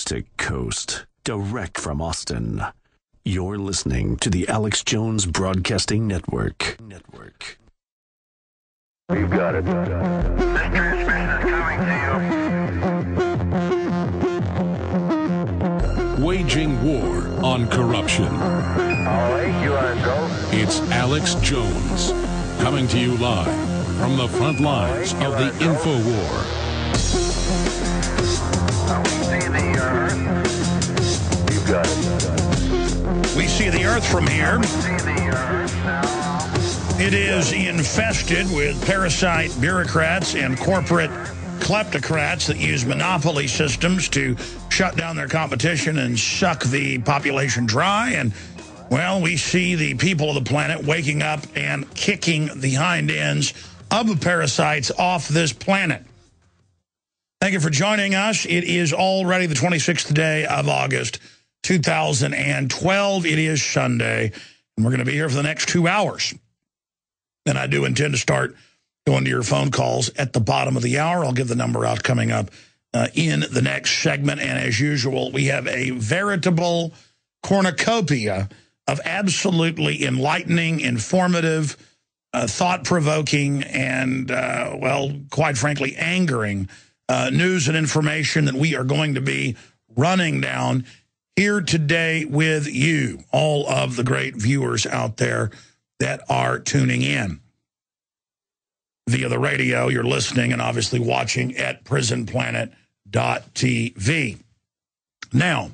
to coast, direct from Austin. You're listening to the Alex Jones Broadcasting Network. You've got it. This transmission is coming to you. Waging war on corruption. All right, you are go. It's Alex Jones, coming to you live from the front lines of the InfoWar. We see the Earth. You've got it. We see the Earth from here. We see the Earth now. It is infested with parasite bureaucrats and corporate kleptocrats that use monopoly systems to shut down their competition and suck the population dry. And, well, we see the people of the planet waking up and kicking the hind ends of the parasites off this planet. Thank you for joining us. It is already the 26th day of August, 2012. It is Sunday, and we're going to be here for the next 2 hours. And I do intend to start going to your phone calls at the bottom of the hour. I'll give the number out coming up in the next segment. And as usual, we have a veritable cornucopia of absolutely enlightening, informative, thought-provoking, and, well, quite frankly, angering news and information that we are going to be running down here today with you, all of the great viewers out there that are tuning in via the radio. You're listening and obviously watching at prisonplanet.tv. Now,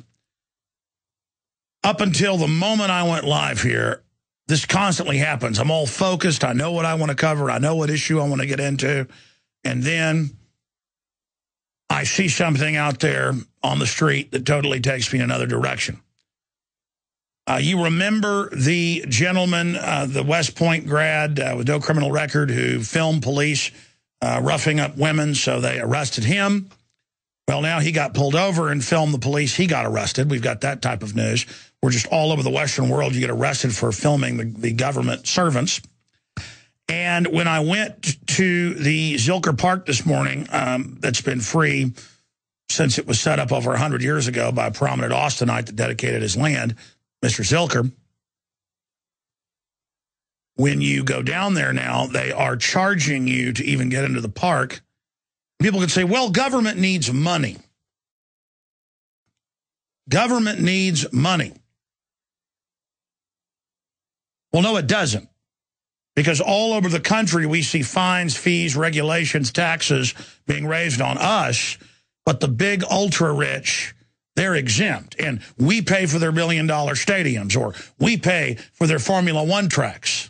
up until the moment I went live here, this constantly happens. I'm all focused. I know what I want to cover. I know what issue I want to get into. And then I see something out there on the street that totally takes me in another direction. You remember the gentleman, the West Point grad with no criminal record who filmed police roughing up women, so they arrested him. Well, now he got pulled over and filmed the police. He got arrested. We've got that type of news. We're just all over the Western world. You get arrested for filming the government servants. And when I went to the Zilker Park this morning, that's been free since it was set up over 100 years ago by a prominent Austinite that dedicated his land, Mr. Zilker. When you go down there now, they are charging you to even get into the park. People can say, well, government needs money. Government needs money. Well, no, it doesn't. Because all over the country, we see fines, fees, regulations, taxes being raised on us, but the big ultra-rich, they're exempt, and we pay for their billion-dollar stadiums, or we pay for their Formula One tracks.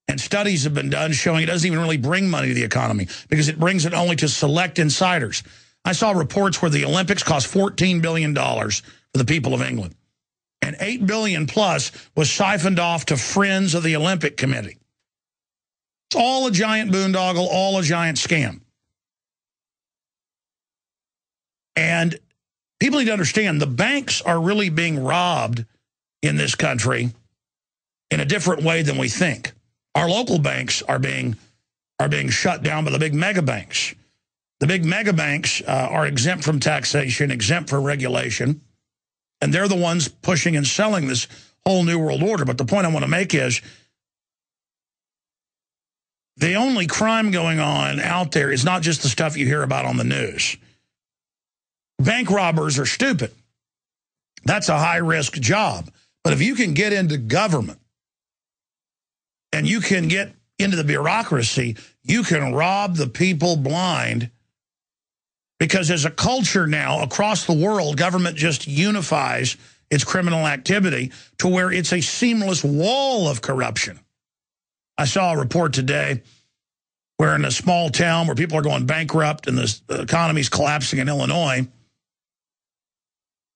And studies have been done showing it doesn't even really bring money to the economy because it brings it only to select insiders. I saw reports where the Olympics cost $14 billion for the people of England, and $8 billion plus was siphoned off to friends of the Olympic Committee. It's all a giant boondoggle, all a giant scam. And people need to understand the banks are really being robbed in this country in a different way than we think. Our local banks are being shut down by the big mega banks. The big mega banks are exempt from taxation, exempt from regulation, and they're the ones pushing and selling this whole New World Order. But the point I want to make is the only crime going on out there is not just the stuff you hear about on the news. Bank robbers are stupid. That's a high-risk job. But if you can get into government and you can get into the bureaucracy, you can rob the people blind, because as a culture now across the world, government just unifies its criminal activity to where it's a seamless wall of corruption. I saw a report today where in a small town where people are going bankrupt and the economy's collapsing in Illinois,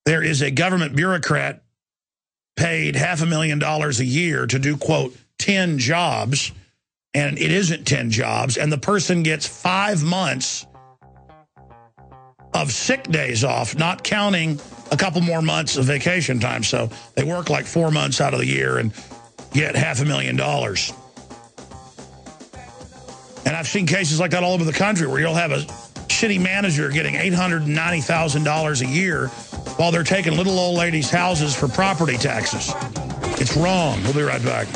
there is a government bureaucrat paid $500,000 a year to do, quote, 10 jobs, and it isn't 10 jobs, and the person gets 5 months of sick days off, not counting a couple more months of vacation time. So they work like 4 months out of the year and get $500,000. And I've seen cases like that all over the country where you'll have a city manager getting $890,000 a year while they're taking little old ladies' houses for property taxes. It's wrong. We'll be right back.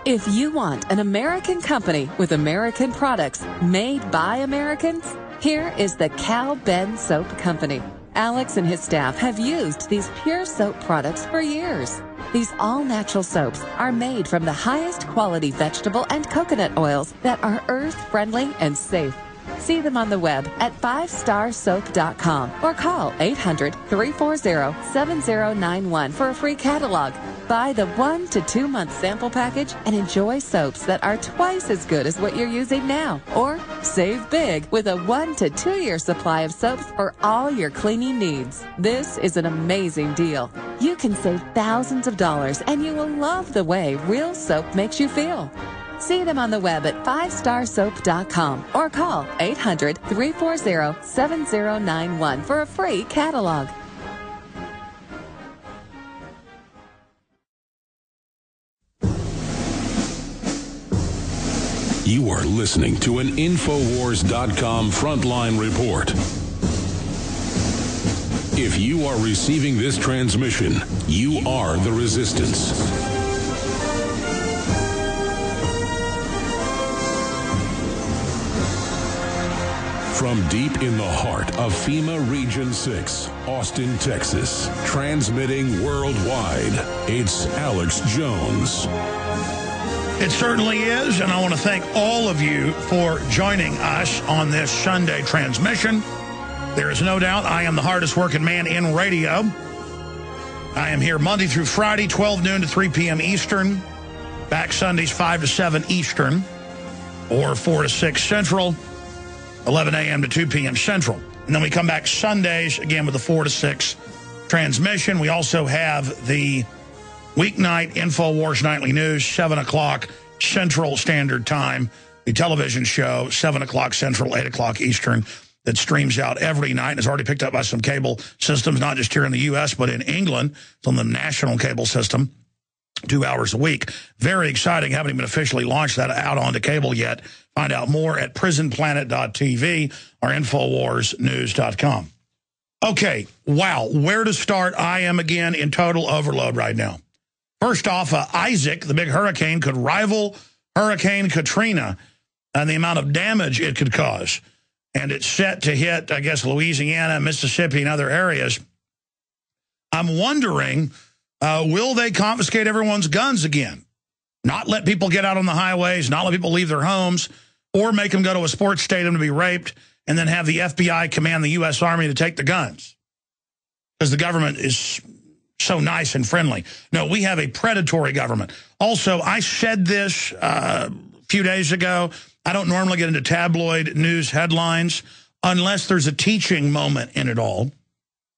If you want an American company with American products made by Americans, here is the Cal Ben Soap Company. Alex and his staff have used these pure soap products for years. These all-natural soaps are made from the highest quality vegetable and coconut oils that are earth-friendly and safe. See them on the web at 5starsoap.com or call 800-340-7091 for a free catalog. Buy the 1 to 2 month sample package and enjoy soaps that are twice as good as what you're using now. Or save big with a 1 to 2 year supply of soaps for all your cleaning needs. This is an amazing deal. You can save thousands of dollars and you will love the way real soap makes you feel. See them on the web at 5starsoap.com or call 800-340-7091 for a free catalog. You are listening to an Infowars.com frontline report. If you are receiving this transmission, you are the resistance. From deep in the heart of FEMA Region 6, Austin, Texas, transmitting worldwide, it's Alex Jones. It certainly is, and I want to thank all of you for joining us on this Sunday transmission. There is no doubt I am the hardest working man in radio. I am here Monday through Friday, 12 noon to 3 p.m. Eastern. Back Sundays, 5 to 7 Eastern, or 4 to 6 Central, 11 a.m. to 2 p.m. Central. And then we come back Sundays, again, with the 4 to 6 transmission. We also have the weeknight InfoWars Nightly News, 7 o'clock Central Standard Time. The television show, 7 o'clock Central, 8 o'clock Eastern, that streams out every night and is already picked up by some cable systems, not just here in the U.S., but in England. It's on the national cable system, 2 hours a week. Very exciting. Haven't even officially launched that out onto cable yet. Find out more at prisonplanet.tv or InfoWarsNews.com. Okay, wow, where to start? I am, again, in total overload right now. First off, Isaac, the big hurricane, could rival Hurricane Katrina and the amount of damage it could cause. And it's set to hit, I guess, Louisiana, Mississippi, and other areas. I'm wondering, will they confiscate everyone's guns again? Not let people get out on the highways, not let people leave their homes, or make them go to a sports stadium to be raped, and then have the FBI command the U.S. Army to take the guns. Because the government is so nice and friendly. No, we have a predatory government. Also, I said this a few days ago. I don't normally get into tabloid news headlines unless there's a teaching moment in it all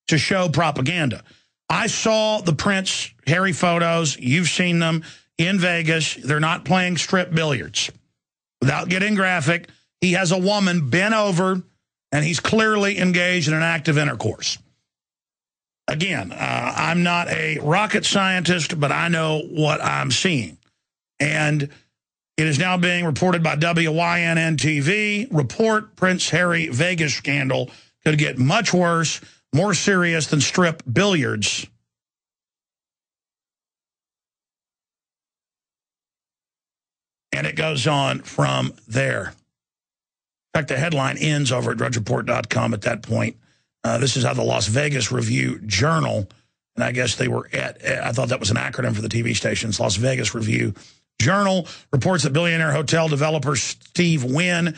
to show propaganda. I saw the Prince Harry photos. You've seen them in Vegas. They're not playing strip billiards. Without getting graphic, he has a woman bent over, and he's clearly engaged in an act of intercourse. Again, I'm not a rocket scientist, but I know what I'm seeing. And it is now being reported by WYNN-TV. Report Prince Harry Vegas scandal could get much worse, more serious than strip billiards. And it goes on from there. In fact, the headline ends over at drudgereport.com at that point. This is how the Las Vegas Review-Journal, and I guess they were I thought that was an acronym for the TV stations, Las Vegas Review-Journal, reports that billionaire hotel developer Steve Wynn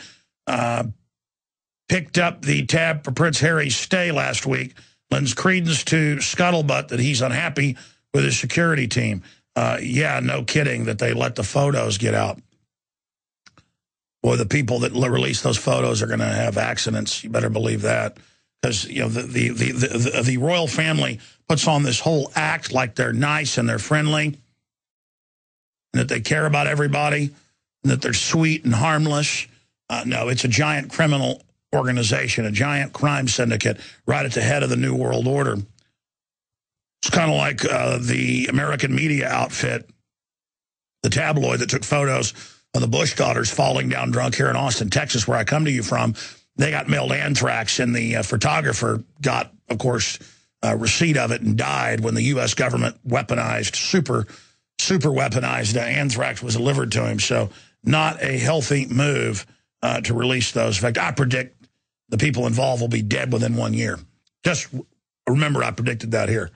picked up the tab for Prince Harry's stay last week, lends credence to scuttlebutt that he's unhappy with his security team. Yeah, no kidding that they let the photos get out. Boy, the people that release those photos are going to have accidents. You better believe that. Because, you know, the royal family puts on this whole act like they're nice and they're friendly, and that they care about everybody, and that they're sweet and harmless. No, it's a giant criminal organization, a giant crime syndicate right at the head of the New World Order. It's kind of like the American media outfit, the tabloid that took photos of the Bush daughters falling down drunk here in Austin, Texas, where I come to you from. They got mailed anthrax, and the photographer got, of course, receipt of it and died when the U.S. government weaponized, super weaponized anthrax was delivered to him. So not a healthy move to release those. In fact, I predict the people involved will be dead within 1 year. Just remember, I predicted that here.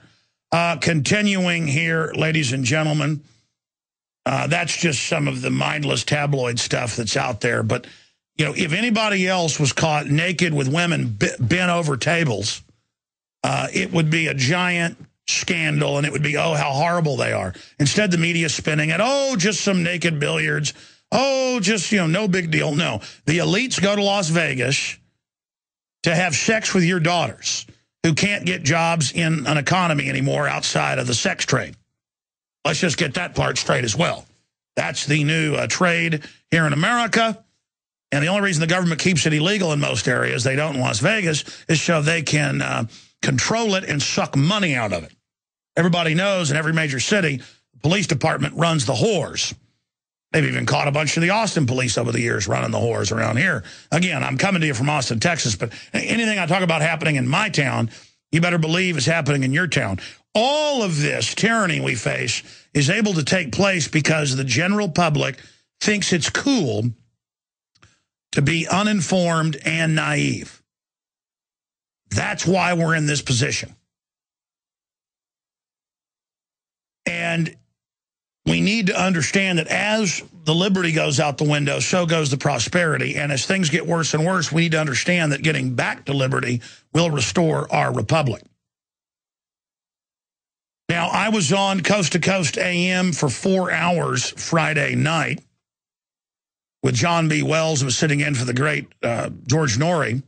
Continuing here, ladies and gentlemen, that's just some of the mindless tabloid stuff that's out there. But, you know, if anybody else was caught naked with women bent over tables, it would be a giant scandal, and it would be, oh, how horrible they are. Instead, the media's spinning it, oh, just some naked billiards. Oh, just, you know, no big deal. No, the elites go to Las Vegas to have sex with your daughters who can't get jobs in an economy anymore outside of the sex trade. Let's just get that part straight as well. That's the new trade here in America. And the only reason the government keeps it illegal in most areas, they don't in Las Vegas, is so they can control it and suck money out of it. Everybody knows in every major city, the police department runs the whores. They've even caught a bunch of the Austin police over the years running the whores around here. Again, I'm coming to you from Austin, Texas, but anything I talk about happening in my town, you better believe is happening in your town. All of this tyranny we face is able to take place because the general public thinks it's cool to be uninformed and naive. That's why we're in this position. And we need to understand that as the liberty goes out the window, so goes the prosperity. And as things get worse and worse, we need to understand that getting back to liberty will restore our republic. Now, I was on Coast to Coast AM for 4 hours Friday night with John B. Wells, who was sitting in for the great George Norrie,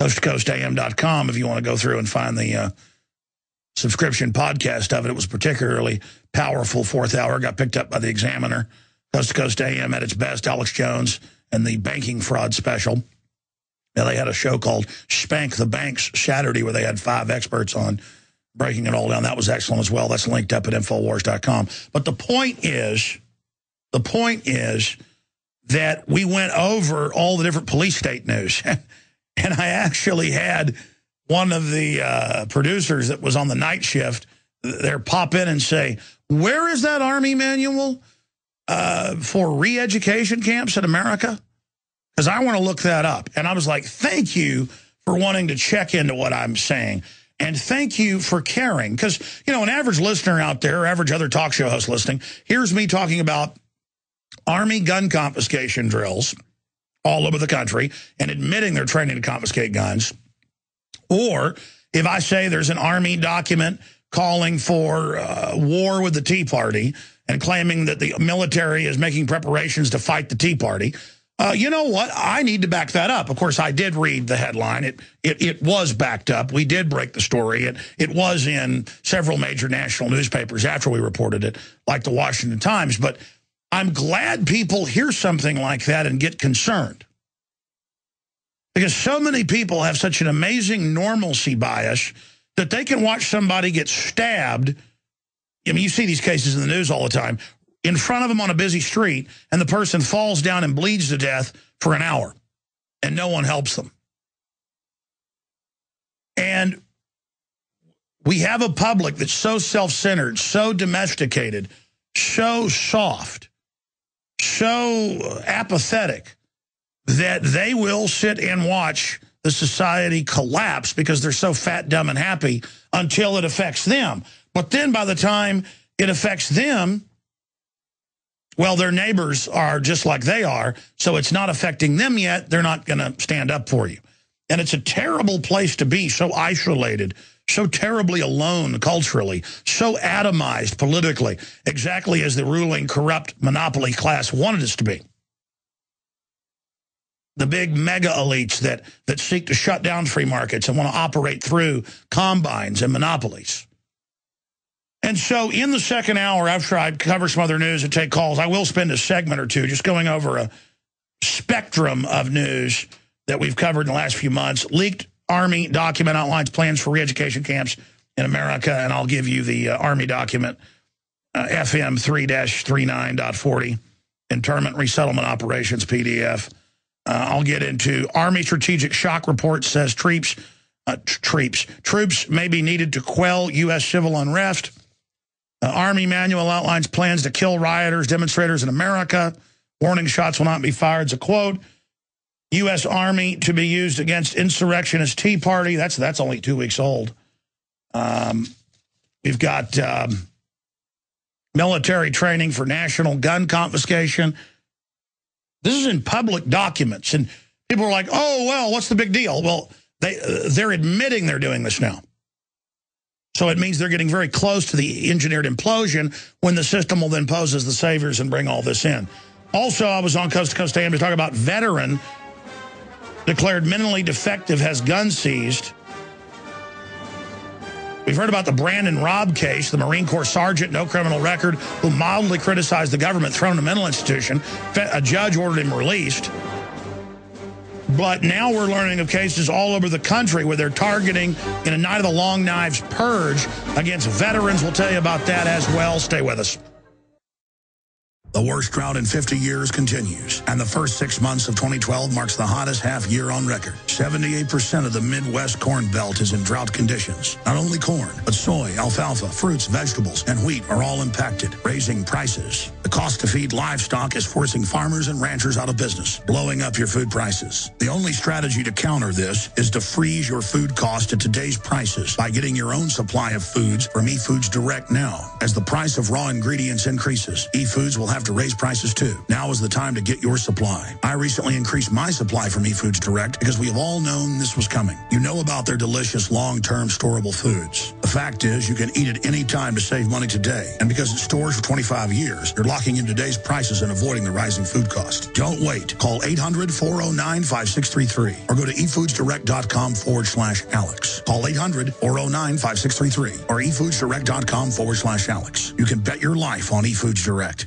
coasttocoastam.com, if you want to go through and find the subscription podcast of it. It was particularly powerful. 4th hour, got picked up by the Examiner. Coast to Coast AM at its best, Alex Jones and the banking fraud special. Now, they had a show called Spank the Banks Saturday where they had 5 experts on breaking it all down. That was excellent as well. That's linked up at Infowars.com. But the point is that we went over all the different police state news. And I actually had one of the producers that was on the night shift there pop in and say, where is that Army manual for re-education camps in America? Because I want to look that up. And I was like, thank you for wanting to check into what I'm saying. And thank you for caring. Because, you know, an average listener out there, or average other talk show host listening, hears me talking about Army gun confiscation drills all over the country and admitting they're training to confiscate guns. Or if I say there's an Army document calling for war with the Tea Party and claiming that the military is making preparations to fight the Tea Party, you know what? I need to back that up. Of course, I did read the headline. It was backed up. We did break the story. It was in several major national newspapers after we reported it, like the Washington Times. But I'm glad people hear something like that and get concerned. Because so many people have such an amazing normalcy bias that they can watch somebody get stabbed. I mean, you see these cases in the news all the time, in front of them on a busy street, and the person falls down and bleeds to death for an hour, and no one helps them. And we have a public that's so self-centered, so domesticated, so soft, so apathetic, that they will sit and watch the society collapse because they're so fat, dumb, and happy until it affects them. But then by the time it affects them, well, their neighbors are just like they are, so it's not affecting them yet. They're not going to stand up for you. And it's a terrible place to be, so isolated, so terribly alone culturally, so atomized politically, exactly as the ruling corrupt monopoly class wanted us to be. The big mega elites that seek to shut down free markets and want to operate through combines and monopolies. And so in the second hour, after I cover some other news and take calls, I will spend a segment or two just going over a spectrum of news that we've covered in the last few months. Leaked Army document outlines plans for re-education camps in America, and I'll give you the Army document, FM 3-39.40. Internment Resettlement Operations PDF. I'll get into Army Strategic Shock Report says troops may be needed to quell U.S. civil unrest. Army manual outlines plans to kill rioters, demonstrators in America. Warning shots will not be fired. It's a quote. U.S. Army to be used against insurrectionist Tea Party. That's only 2 weeks old. We've got military training for national gun confiscation. This is in public documents, and people are like, "Oh, well, what's the big deal?" Well, they're admitting they're doing this now. So it means they're getting very close to the engineered implosion when the system will then pose as the saviors and bring all this in. Also, I was on Coast to Coast AM to talk about veteran declared mentally defective has gun seized. We've heard about the Brandon Robb case, the Marine Corps sergeant, no criminal record, who mildly criticized the government, thrown in a mental institution. A judge ordered him released. But now we're learning of cases all over the country where they're targeting in a Night of the Long Knives purge against veterans. We'll tell you about that as well. Stay with us. The worst drought in 50 years continues, and the first 6 months of 2012 marks the hottest half year on record. 78% of the Midwest Corn Belt is in drought conditions. Not only corn, but soy, alfalfa, fruits, vegetables, and wheat are all impacted, raising prices. The cost to feed livestock is forcing farmers and ranchers out of business, blowing up your food prices. The only strategy to counter this is to freeze your food cost at today's prices by getting your own supply of foods from eFoods Direct now. As the price of raw ingredients increases, eFoods will have to raise prices too. Now is the time to get your supply. I recently increased my supply from eFoods Direct because we have all known this was coming. You know about their delicious long-term storable foods. The fact is you can eat it any time to save money today. And because it stores for 25 years, you're locking in today's prices and avoiding the rising food cost. Don't wait. Call 800-409-5633 or go to efoodsdirect.com/Alex. Call 800-409-5633 or efoodsdirect.com/Alex. You can bet your life on eFoods Direct.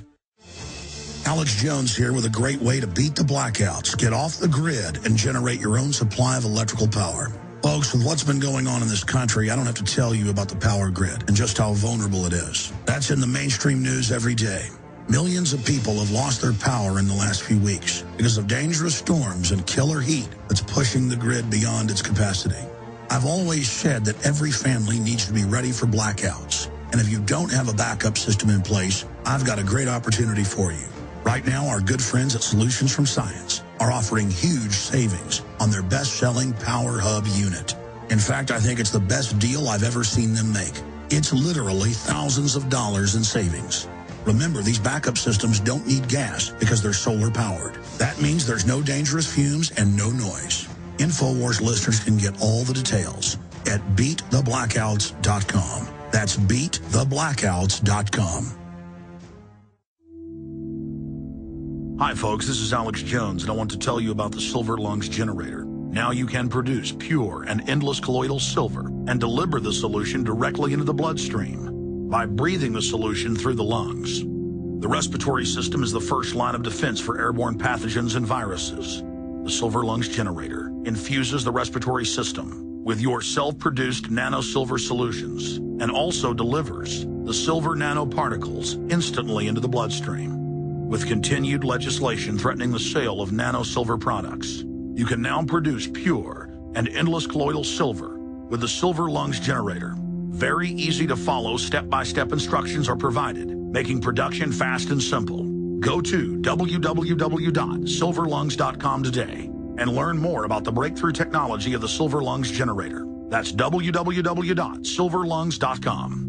Alex Jones here with a great way to beat the blackouts, get off the grid, and generate your own supply of electrical power. Folks, with what's been going on in this country, I don't have to tell you about the power grid and just how vulnerable it is. That's in the mainstream news every day. Millions of people have lost their power in the last few weeks because of dangerous storms and killer heat that's pushing the grid beyond its capacity. I've always said that every family needs to be ready for blackouts. And if you don't have a backup system in place, I've got a great opportunity for you. Right now, our good friends at Solutions from Science are offering huge savings on their best-selling Power Hub unit. In fact, I think it's the best deal I've ever seen them make. It's literally thousands of dollars in savings. Remember, these backup systems don't need gas because they're solar-powered. That means there's no dangerous fumes and no noise. InfoWars listeners can get all the details at beattheblackouts.com. That's beattheblackouts.com. Hi folks, this is Alex Jones, and I want to tell you about the Silver Lungs generator. Now you can produce pure and endless colloidal silver and deliver the solution directly into the bloodstream by breathing the solution through the lungs. The respiratory system is the first line of defense for airborne pathogens and viruses. The Silver Lungs generator infuses the respiratory system with your self-produced nano-silver solutions and also delivers the silver nanoparticles instantly into the bloodstream. With continued legislation threatening the sale of nano-silver products, you can now produce pure and endless colloidal silver with the Silver Lungs generator. Very easy to follow step-by-step instructions are provided, making production fast and simple. Go to www.silverlungs.com today and learn more about the breakthrough technology of the Silver Lungs generator. That's www.silverlungs.com.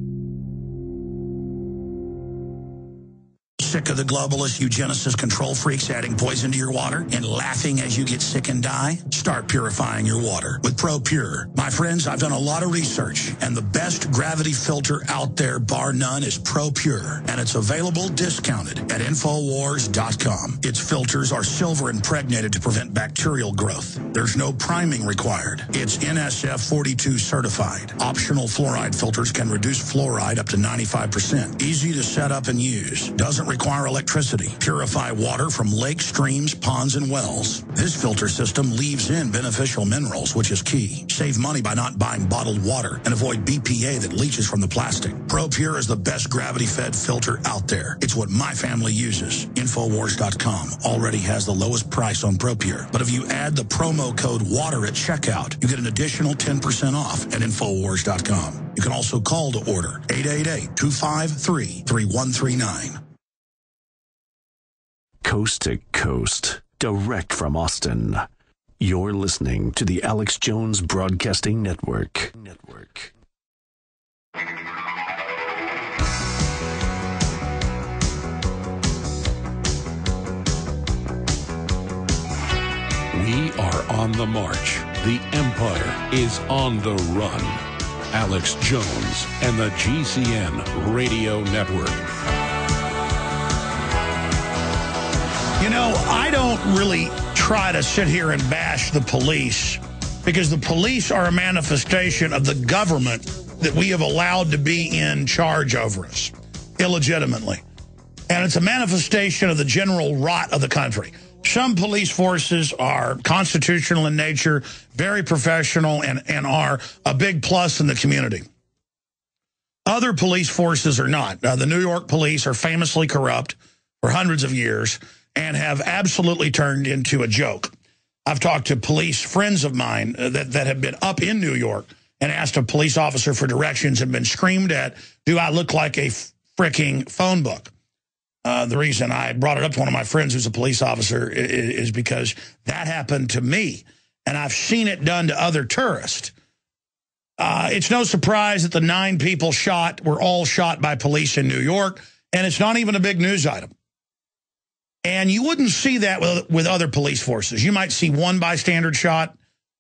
Sick of the globalist eugenicist control freaks adding poison to your water and laughing as you get sick and die? Start purifying your water with ProPure. My friends, I've done a lot of research, and the best gravity filter out there, bar none, is ProPure, and it's available discounted at Infowars.com. Its filters are silver impregnated to prevent bacterial growth. There's no priming required. It's NSF 42 certified. Optional fluoride filters can reduce fluoride up to 95%. Easy to set up and use. Doesn't require require electricity. Purify water from lakes, streams, ponds, and wells. This filter system leaves in beneficial minerals, which is key. Save money by not buying bottled water and avoid BPA that leaches from the plastic. ProPure is the best gravity-fed filter out there. It's what my family uses. Infowars.com already has the lowest price on ProPure. But if you add the promo code WATER at checkout, you get an additional 10% off at Infowars.com. You can also call to order 888-253-3139. Coast to coast, direct from Austin. You're listening to the Alex Jones Broadcasting Network. We are on the march. The empire is on the run. Alex Jones and the GCN Radio Network. You know, I don't really try to sit here and bash the police because the police are a manifestation of the government that we have allowed to be in charge over us illegitimately. And it's a manifestation of the general rot of the country. Some police forces are constitutional in nature, very professional, and are a big plus in the community. Other police forces are not. The New York police are famously corrupt for hundreds of years and have absolutely turned into a joke. I've talked to police friends of mine that have been up in New York and asked a police officer for directions and been screamed at, do I look like a freaking phone book? The reason I brought it up to one of my friends who's a police officer is because that happened to me, and I've seen it done to other tourists. It's no surprise that the 9 people shot were all shot by police in New York, and it's not even a big news item. And you wouldn't see that with other police forces. You might see 1 bystander shot,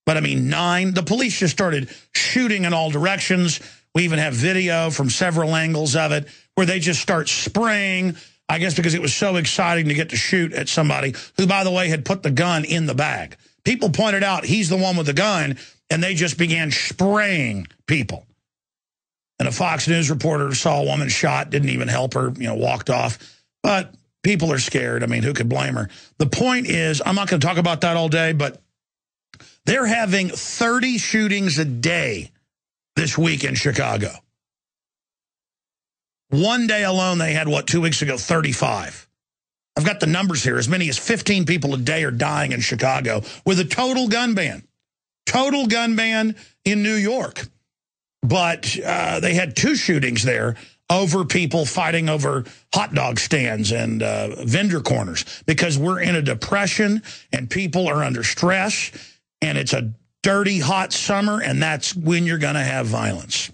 but I mean 9. The police just started shooting in all directions. We even have video from several angles of it where they just start spraying, I guess because it was so exciting to get to shoot at somebody who, by the way, had put the gun in the bag. People pointed out he's the one with the gun, and they just began spraying people. And a Fox News reporter saw a woman shot, didn't even help her, walked off. But people are scared. I mean, who could blame her? The point is, I'm not going to talk about that all day, but they're having 30 shootings a day this week in Chicago. One day alone, they had, 2 weeks ago, 35. I've got the numbers here. As many as 15 people a day are dying in Chicago with a total gun ban. Total gun ban in New York. But they had 2 shootings there over people fighting over hot dog stands and vendor corners because we're in a depression and people are under stress and it's a dirty, hot summer, and that's when you're going to have violence.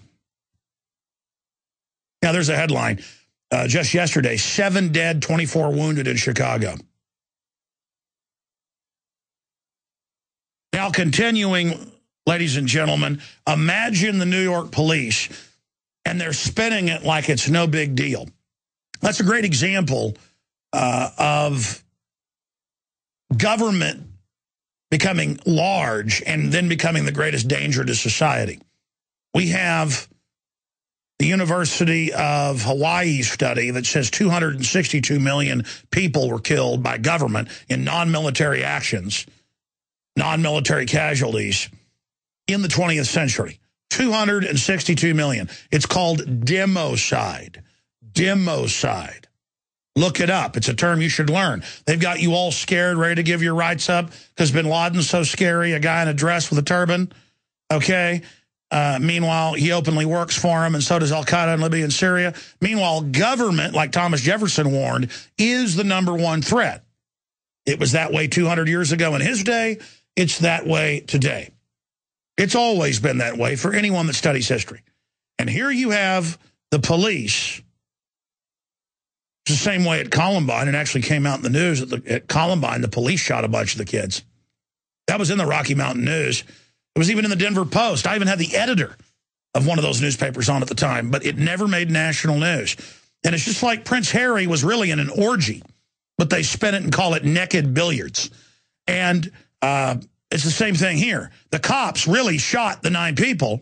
Now, there's a headline just yesterday, 7 dead, 24 wounded in Chicago. Now, continuing, ladies and gentlemen, imagine the New York police, and they're spinning it like it's no big deal. That's a great example of government becoming large and then becoming the greatest danger to society. We have the University of Hawaii study that says 262 million people were killed by government in non-military actions, non-military casualties in the 20th century. 262 million. It's called democide. Democide. Look it up. It's a term you should learn. They've got you all scared, ready to give your rights up because bin Laden's so scary, a guy in a dress with a turban. Okay? Meanwhile, he openly works for him, and so does Al-Qaeda in Libya and Syria. Meanwhile, government, like Thomas Jefferson warned, is the #1 threat. It was that way 200 years ago in his day. It's that way today. It's always been that way for anyone that studies history. And here you have the police. It's the same way at Columbine. It actually came out in the news at Columbine, the police shot a bunch of the kids. That was in the Rocky Mountain News. It was even in the Denver Post. I even had the editor of one of those newspapers on at the time, but it never made national news. And it's just like Prince Harry was really in an orgy, but they spin it and call it naked billiards. And it's the same thing here. The cops really shot the 9 people,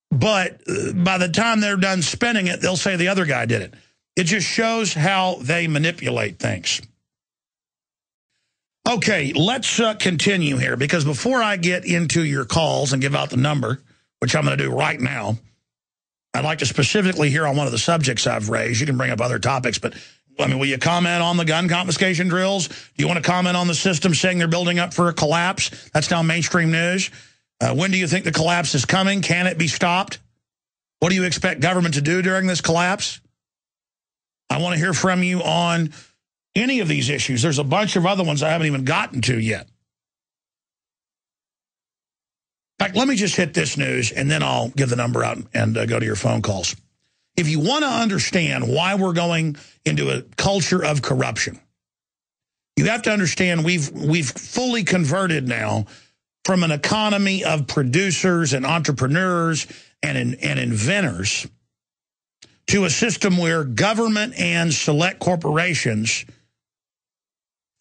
but by the time they're done spinning it, they'll say the other guy did it. It just shows how they manipulate things. Okay, let's continue here, because before I get into your calls and give out the number, which I'm going to do right now, I'd like to specifically hear on one of the subjects I've raised. You can bring up other topics, but I mean, will you comment on the gun confiscation drills? Do you want to comment on the system saying they're building up for a collapse? That's now mainstream news. When do you think the collapse is coming? Can it be stopped? What do you expect government to do during this collapse? I want to hear from you on any of these issues. There's a bunch of other ones I haven't even gotten to yet. In fact, let me just hit this news, and then I'll give the number out and go to your phone calls. If you want to understand why we're going into a culture of corruption, you have to understand we've fully converted now from an economy of producers and entrepreneurs and inventors to a system where government and select corporations,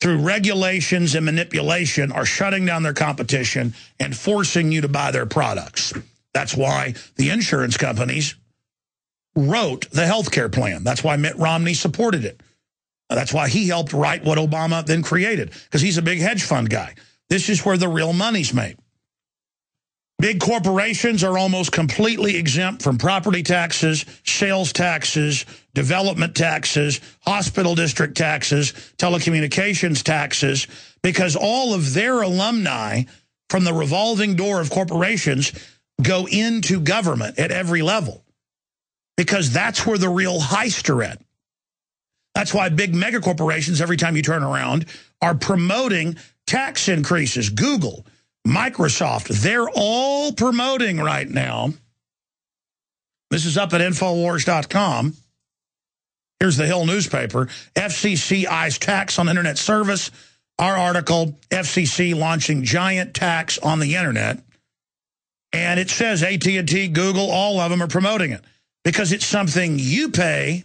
through regulations and manipulation, are shutting down their competition and forcing you to buy their products. That's why the insurance companies wrote the health care plan. That's why Mitt Romney supported it. That's why he helped write what Obama then created, because he's a big hedge fund guy. This is where the real money's made. Big corporations are almost completely exempt from property taxes, sales taxes, development taxes, hospital district taxes, telecommunications taxes, because all of their alumni from the revolving door of corporations go into government at every level, because that's where the real heists are at. That's why big mega corporations, every time you turn around, are promoting tax increases. Google, Microsoft, they're all promoting right now. This is up at Infowars.com. Here's the Hill newspaper. FCC eyes tax on internet service. Our article, FCC launching giant tax on the internet. And it says AT&T, Google, all of them are promoting it, because it's something you pay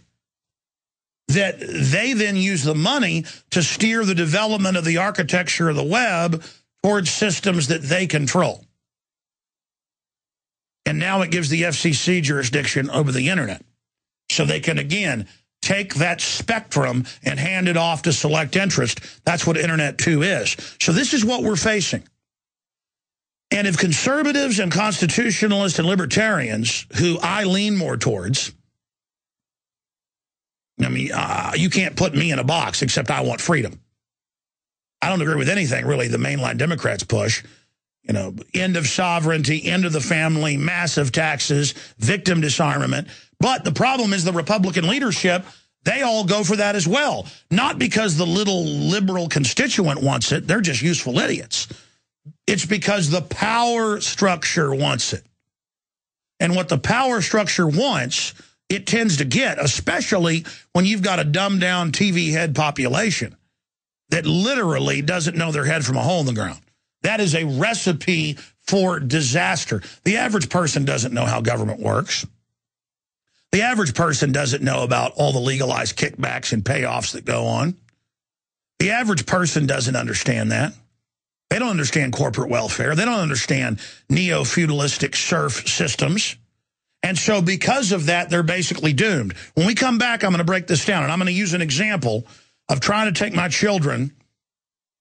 that they then use the money to steer the development of the architecture of the web towards systems that they control. And now it gives the FCC jurisdiction over the internet. So they can, again, take that spectrum and hand it off to select interest. That's what Internet 2 is. So this is what we're facing. And if conservatives and constitutionalists and libertarians, who I lean more towards, I mean, you can't put me in a box, except I want freedom. I don't agree with anything, really, the mainline Democrats push. You know, end of sovereignty, end of the family, massive taxes, victim disarmament. But the problem is the Republican leadership, they all go for that as well. Not because the little liberal constituent wants it. They're just useful idiots. It's because the power structure wants it. And what the power structure wants, it tends to get, especially when you've got a dumbed-down TV head population that literally doesn't know their head from a hole in the ground. That is a recipe for disaster. The average person doesn't know how government works. The average person doesn't know about all the legalized kickbacks and payoffs that go on. The average person doesn't understand that. They don't understand corporate welfare. They don't understand neo-feudalistic serf systems. And so because of that, they're basically doomed. When we come back, I'm going to break this down, and I'm going to use an example of trying to take my children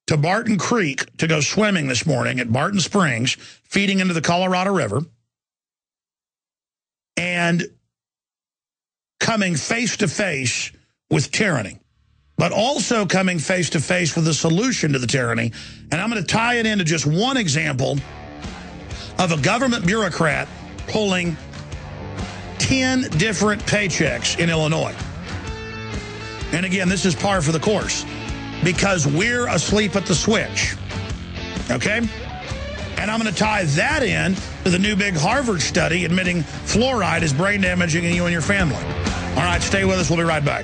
to Barton Creek to go swimming this morning at Barton Springs, feeding into the Colorado River, and coming face-to-face with tyranny, but also coming face-to-face with a solution to the tyranny. And I'm going to tie it into just one example of a government bureaucrat pulling 10 different paychecks in Illinois. And again, this is par for the course, because we're asleep at the switch, okay? And I'm going to tie that in to the new big Harvard study admitting fluoride is brain damaging in you and your family. All right, stay with us. We'll be right back.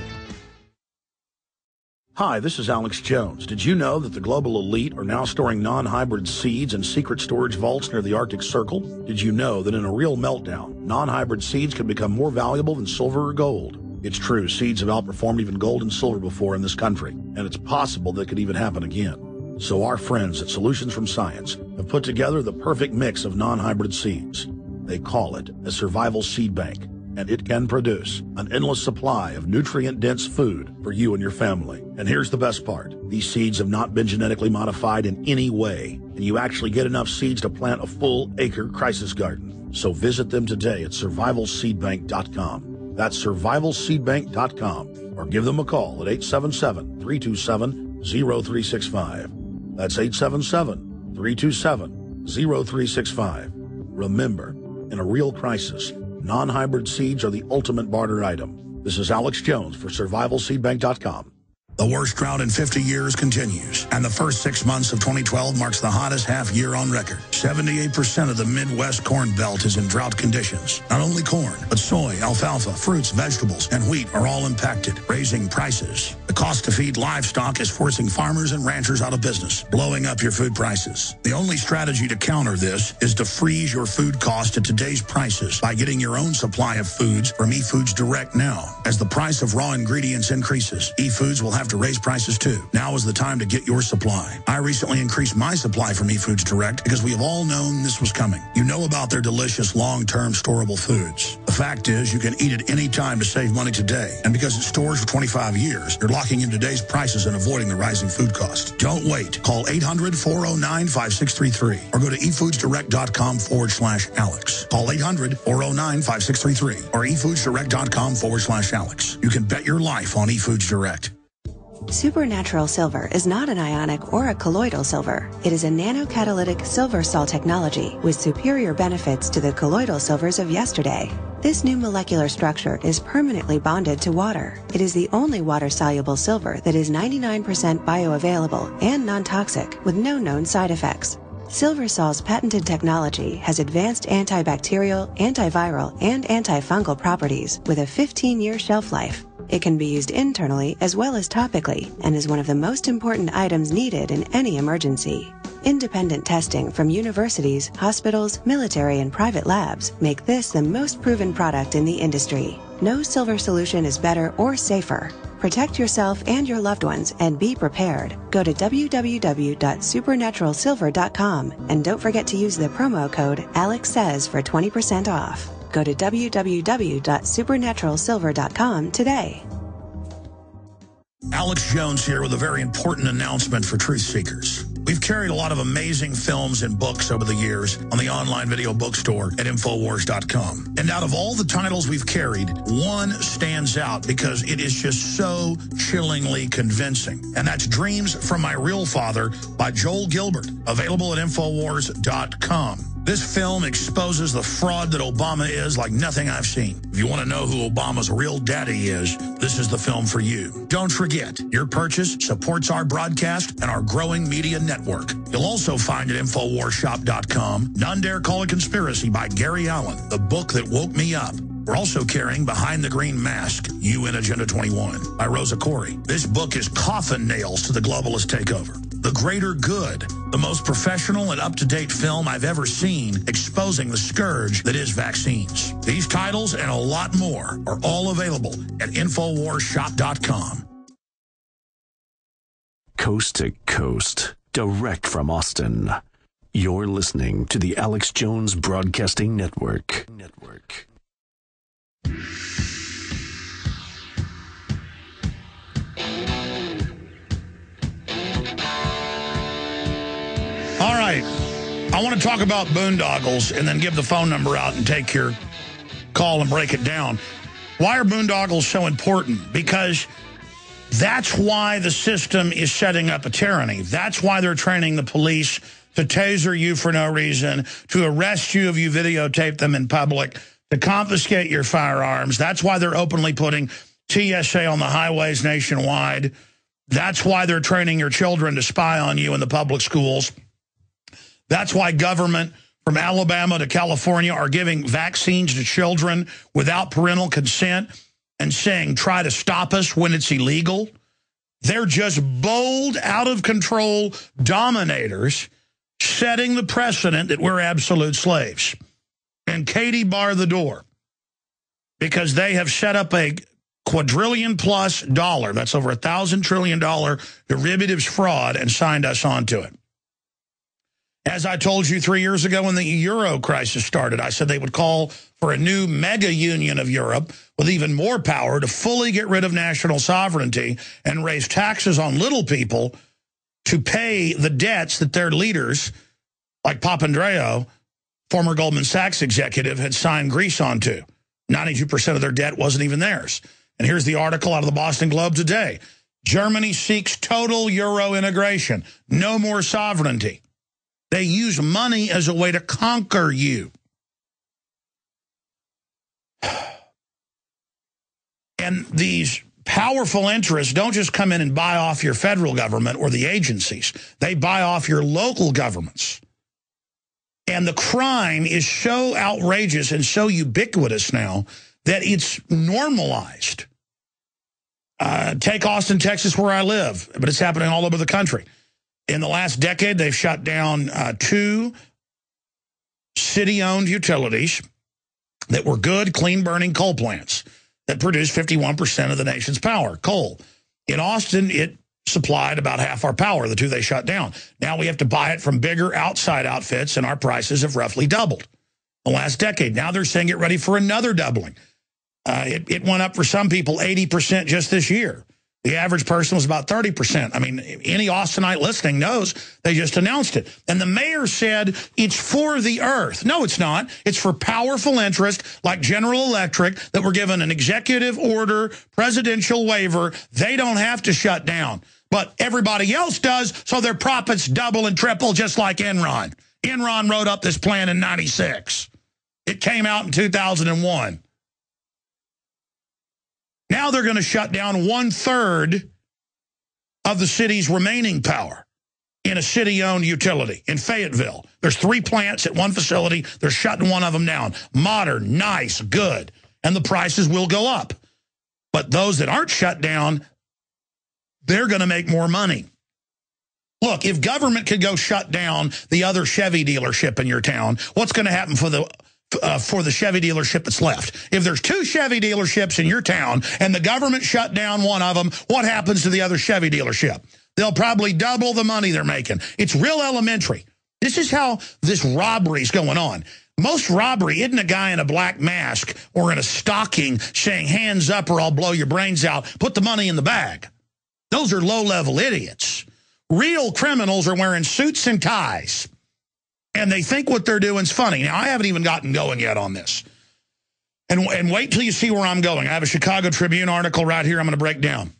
Hi, this is Alex Jones. Did you know that the global elite are now storing non-hybrid seeds in secret storage vaults near the Arctic Circle? Did you know that in a real meltdown, non-hybrid seeds can become more valuable than silver or gold? It's true, seeds have outperformed even gold and silver before in this country, and it's possible that could even happen again. So our friends at Solutions from Science have put together the perfect mix of non-hybrid seeds. They call it a survival seed bank. and it can produce an endless supply of nutrient-dense food for you and your family. And here's the best part. These seeds have not been genetically modified in any way, and you actually get enough seeds to plant a full acre crisis garden. So visit them today at survivalseedbank.com. That's survivalseedbank.com, or give them a call at 877-327-0365. That's 877-327-0365. Remember, in a real crisis, non-hybrid seeds are the ultimate barter item. This is Alex Jones for survivalseedbank.com. The worst drought in 50 years continues, and the first 6 months of 2012 marks the hottest half year on record. 78% of the Midwest Corn Belt is in drought conditions. Not only corn, but soy, alfalfa, fruits, vegetables, and wheat are all impacted, raising prices. The cost to feed livestock is forcing farmers and ranchers out of business, blowing up your food prices. The only strategy to counter this is to freeze your food cost at today's prices by getting your own supply of foods from eFoods Direct now. As the price of raw ingredients increases, eFoods will have to raise prices too. Now is the time to get your supply. I recently increased my supply from eFoods Direct because we have all known this was coming. You know about their delicious long-term storable foods. The fact is, you can eat it any time to save money today. And because it stores for 25 years, you're locking in today's prices and avoiding the rising food cost. Don't wait. Call 800-409-5633 or go to efoodsdirect.com/Alex. Call 800-409-5633 or efoodsdirect.com/Alex. You can bet your life on eFoods Direct. Supernatural silver is not an ionic or a colloidal silver. It is a nanocatalytic silver salt technology with superior benefits to the colloidal silvers of yesterday. This new molecular structure is permanently bonded to water. It is the only water-soluble silver that is 99% bioavailable and non-toxic with no known side effects. SilverSol's patented technology has advanced antibacterial, antiviral, and antifungal properties with a 15-year shelf life. It can be used internally as well as topically and is one of the most important items needed in any emergency. Independent testing from universities, hospitals, military, and private labs make this the most proven product in the industry. No silver solution is better or safer. Protect yourself and your loved ones and be prepared. Go to www.supernaturalsilver.com and don't forget to use the promo code ALEXSAYS for 20% off. Go to www.supernaturalsilver.com today. Alex Jones here with a very important announcement for truth seekers. We've carried a lot of amazing films and books over the years on the online video bookstore at Infowars.com. And out of all the titles we've carried, one stands out because it is just so chillingly convincing. And that's Dreams from My Real Father by Joel Gilbert, available at Infowars.com. This film exposes the fraud that Obama is like nothing I've seen. If you want to know who Obama's real daddy is, this is the film for you. Don't forget, your purchase supports our broadcast and our growing media network. You'll also find at InfoWarsShop.com, None Dare Call It Conspiracy by Gary Allen, the book that woke me up. We're also carrying Behind the Green Mask, You in Agenda 21 by Rosa Corey. This book is coffin nails to the globalist takeover. The Greater Good, the most professional and up-to-date film I've ever seen exposing the scourge that is vaccines. These titles and a lot more are all available at InfoWarsShop.com. Coast to coast, direct from Austin. You're listening to the Alex Jones Broadcasting Network. All right, I want to talk about boondoggles and then give the phone number out and take your call and break it down. Why are boondoggles so important? Because that's why the system is setting up a tyranny. That's why they're training the police to taser you for no reason, to arrest you if you videotape them in public, to confiscate your firearms. That's why they're openly putting TSA on the highways nationwide. That's why they're training your children to spy on you in the public schools. That's why government from Alabama to California are giving vaccines to children without parental consent and saying, try to stop us when it's illegal. They're just bold, out-of-control dominators setting the precedent that we're absolute slaves. And Katie bar the door because they have set up a quadrillion-plus dollar, that's over $1,000 trillion derivatives fraud, and signed us onto it. As I told you 3 years ago when the Euro crisis started, I said they would call for a new mega union of Europe with even more power to fully get rid of national sovereignty and raise taxes on little people to pay the debts that their leaders, like Papandreou, former Goldman Sachs executive, had signed Greece onto. 92% of their debt wasn't even theirs. And here's the article out of the Boston Globe today. Germany seeks total euro integration. No more sovereignty. They use money as a way to conquer you. And these powerful interests don't just come in and buy off your federal government or the agencies. They buy off your local governments. And the crime is so outrageous and so ubiquitous now that it's normalized. Take Austin, Texas, where I live, but it's happening all over the country. In the last decade, they've shut down 2 city-owned utilities that were good, clean-burning coal plants that produced 51% of the nation's power, coal. In Austin, it supplied about half our power, the 2 they shut down. Now we have to buy it from bigger outside outfits, and our prices have roughly doubled the last decade. Now they're saying get ready for another doubling. It went up for some people 80% just this year. The average person was about 30%. I mean, any Austinite listening knows they just announced it. And the mayor said it's for the earth. No, it's not. It's for powerful interests like General Electric that were given an executive order, presidential waiver. They don't have to shut down. But everybody else does, so their profits double and triple just like Enron. Enron wrote up this plan in '96. It came out in 2001. Now they're going to shut down 1/3 of the city's remaining power in a city-owned utility in Fayetteville. There's 3 plants at one facility. They're shutting one of them down. Modern, nice, good. And the prices will go up. But those that aren't shut down, they're going to make more money. Look, if government could go shut down the other Chevy dealership in your town, what's going to happen for the Chevy dealership that's left? If there's 2 Chevy dealerships in your town and the government shut down one of them, what happens to the other Chevy dealership? They'll probably double the money they're making. It's real elementary. This is how this robbery's going on. Most robbery isn't a guy in a black mask or in a stocking saying, hands up or I'll blow your brains out. Put the money in the bag. Those are low-level idiots. Real criminals are wearing suits and ties. And they think what they're doing is funny. Now, I haven't even gotten going yet on this. And wait till you see where I'm going. I have a Chicago Tribune article right here I'm going to break down.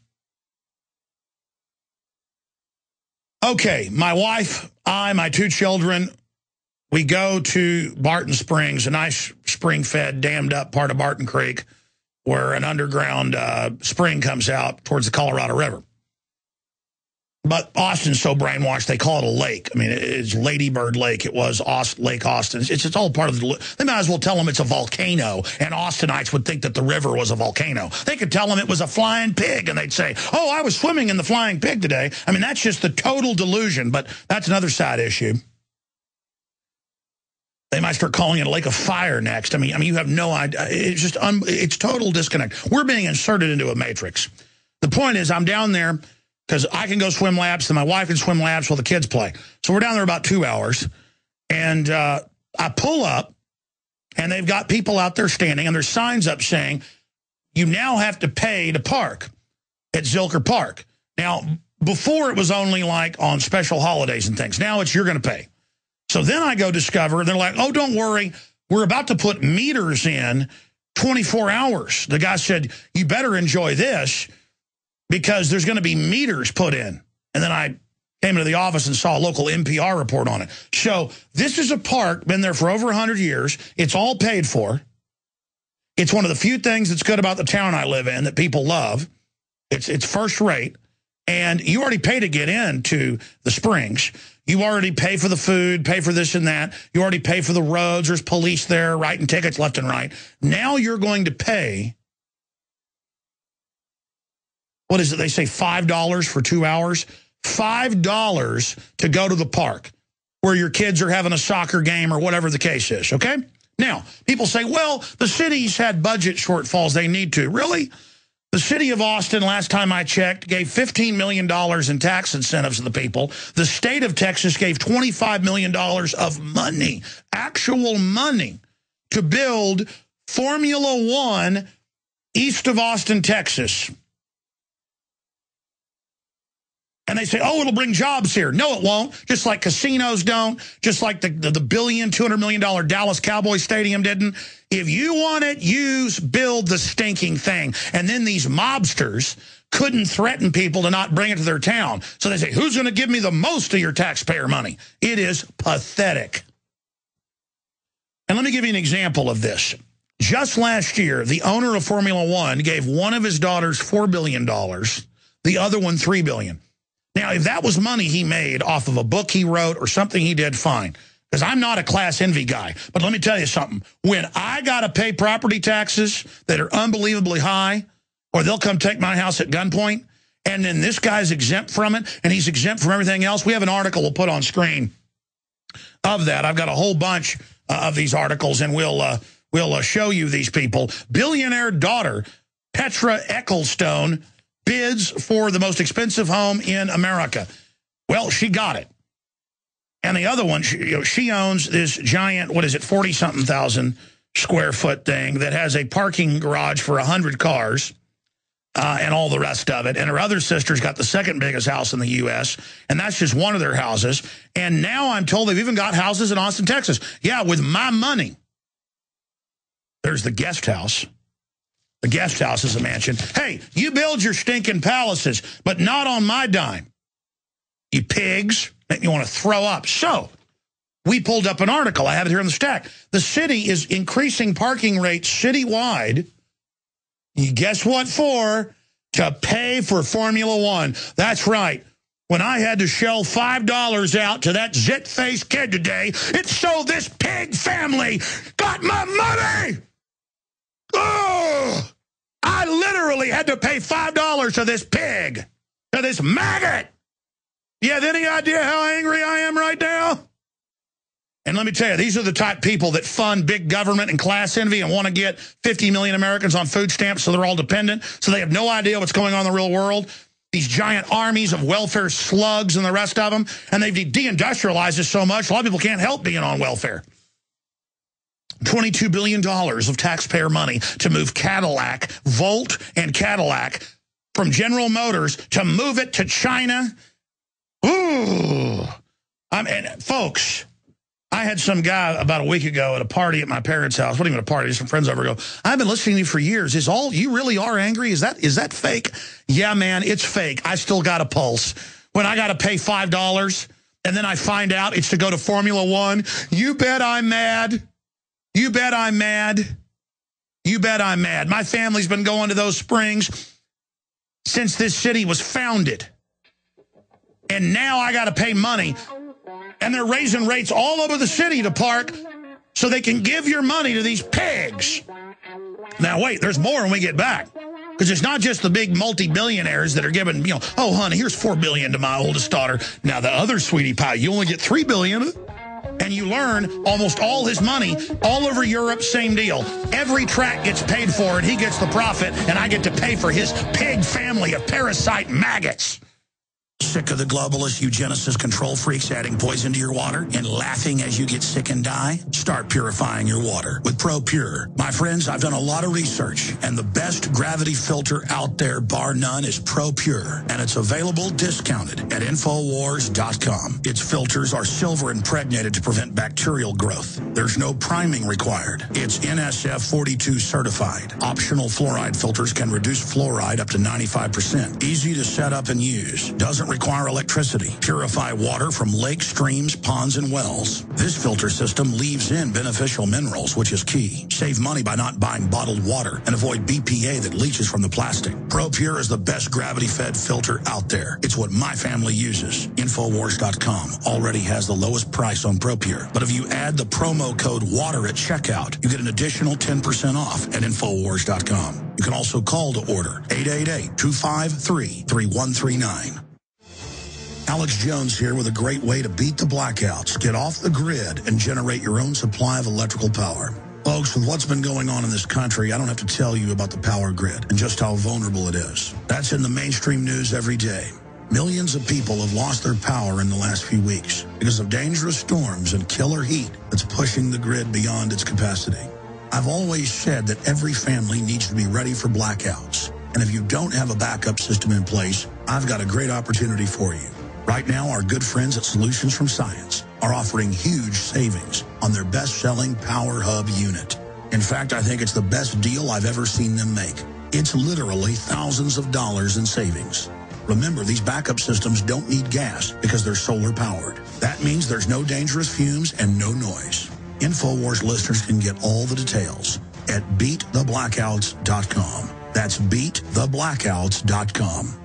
Okay, my wife, my 2 children, we go to Barton Springs, a nice spring-fed, dammed-up part of Barton Creek, where an underground spring comes out towards the Colorado River. But Austin's so brainwashed, they call it a lake. I mean, it's Lady Bird Lake. It was Lake Austin. It's all part of the... They might as well tell them it's a volcano, and Austinites would think that the river was a volcano. They could tell them it was a flying pig, and they'd say, oh, I was swimming in the flying pig today. I mean, that's just the total delusion, but that's another side issue. They might start calling it a lake of fire next. I mean, you have no idea. It's just... it's total disconnect. We're being inserted into a matrix. The point is, I'm down there... because I can go swim laps, and my wife can swim laps while the kids play. So we're down there about 2 hours, and I pull up, and they've got people out there standing, and there's signs up saying, you now have to pay to park at Zilker Park. Now, before it was only like on special holidays and things. Now it's you're going to pay. So then I go discover, and they're like, oh, don't worry, we're about to put meters in 24 hours. The guy said, you better enjoy this, because there's going to be meters put in. And then I came into the office and saw a local NPR report on it. So this is a park, been there for over 100 years. It's all paid for. It's one of the few things that's good about the town I live in that people love. It's first rate. And you already pay to get into the springs. You already pay for the food, pay for this and that. You already pay for the roads. There's police there writing tickets left and right. Now you're going to pay... what is it? They say $5 for 2 hours. $5 to go to the park where your kids are having a soccer game or whatever the case is, okay? Now, people say, well, the city's had budget shortfalls. They need to. Really? The city of Austin, last time I checked, gave $15 million in tax incentives to the people. The state of Texas gave $25 million of money, actual money, to build Formula One east of Austin, Texas. And they say, oh, it'll bring jobs here. No, it won't. Just like casinos don't. Just like the $200 million Dallas Cowboys Stadium didn't. If you want it, build the stinking thing. And then these mobsters couldn't threaten people to not bring it to their town. So they say, who's going to give me the most of your taxpayer money? It is pathetic. And let me give you an example of this. Just last year, the owner of Formula One gave one of his daughters $4 billion, the other one $3 billion. Now, if that was money he made off of a book he wrote or something he did, fine. Because I'm not a class envy guy. But let me tell you something. When I got to pay property taxes that are unbelievably high, or they'll come take my house at gunpoint, and then this guy's exempt from it, and he's exempt from everything else. We have an article we'll put on screen of that. I've got a whole bunch of these articles, and we'll show you these people. Billionaire daughter, Petra Ecclestone, bids for the most expensive home in America. Well, she got it. And the other one, she owns this giant, 40-something thousand square foot thing that has a parking garage for 100 cars and all the rest of it. And her other sister's got the second biggest house in the U.S., and that's just one of their houses. And now I'm told they've even got houses in Austin, Texas. Yeah, with my money. There's the guest house. The guest house is a mansion. Hey, you build your stinking palaces, but not on my dime. You pigs, make me want to throw up. So, we pulled up an article. I have it here on the stack. The city is increasing parking rates citywide. You guess what for? To pay for Formula One. That's right. When I had to shell $5 out to that zit-faced kid today, it's so this pig family got my money! Oh! I literally had to pay $5 to this pig, to this maggot. You have any idea how angry I am right now? And let me tell you, these are the type of people that fund big government and class envy and want to get 50 million Americans on food stamps so they're all dependent, so they have no idea what's going on in the real world. These giant armies of welfare slugs and the rest of them, and they've deindustrialized us so much, a lot of people can't help being on welfare. $22 billion of taxpayer money to move Cadillac, Volt and Cadillac, from General Motors to move it to China. Ooh. Folks, I had some guy about a week ago at a party at my parents' house. Wasn't even a party, just some friends over. Go, I've been listening to you for years. You really are angry? Is that fake? Yeah, man, it's fake. I still got a pulse. When I got to pay $5 and then I find out it's to go to Formula One, you bet I'm mad. You bet I'm mad. You bet I'm mad. My family's been going to those springs since this city was founded. And now I got to pay money. And they're raising rates all over the city to park so they can give your money to these pigs. Now, wait, there's more when we get back. Because it's not just the big multi-billionaires that are giving, oh, honey, here's $4 billion to my oldest daughter. Now, the other sweetie pie, you only get $3 billion. And you learn almost all his money all over Europe, same deal. Every track gets paid for and he gets the profit, and I get to pay for his pig family of parasite maggots. Sick of the globalist eugenicist control freaks adding poison to your water and laughing as you get sick and die? Start purifying your water with ProPure. My friends, I've done a lot of research, and the best gravity filter out there, bar none, is ProPure. And it's available discounted at Infowars.com. Its filters are silver impregnated to prevent bacterial growth. There's no priming required. It's NSF 42 certified. Optional fluoride filters can reduce fluoride up to 95%. Easy to set up and use. Doesn't require electricity. Purify water from lakes, streams, ponds, and wells. This filter system leaves in beneficial minerals, which is key. Save money by not buying bottled water and avoid BPA that leaches from the plastic. ProPure is the best gravity-fed filter out there. It's what my family uses. Infowars.com already has the lowest price on ProPure. But if you add the promo code WATER at checkout, you get an additional 10% off at Infowars.com. You can also call to order 888-253-3139. Alex Jones here with a great way to beat the blackouts, get off the grid, and generate your own supply of electrical power. Folks, with what's been going on in this country, I don't have to tell you about the power grid and just how vulnerable it is. That's in the mainstream news every day. Millions of people have lost their power in the last few weeks because of dangerous storms and killer heat that's pushing the grid beyond its capacity. I've always said that every family needs to be ready for blackouts. And if you don't have a backup system in place, I've got a great opportunity for you. Right now, our good friends at Solutions from Science are offering huge savings on their best-selling Power Hub unit. In fact, I think it's the best deal I've ever seen them make. It's literally thousands of dollars in savings. Remember, these backup systems don't need gas because they're solar-powered. That means there's no dangerous fumes and no noise. InfoWars listeners can get all the details at beattheblackouts.com. That's beattheblackouts.com.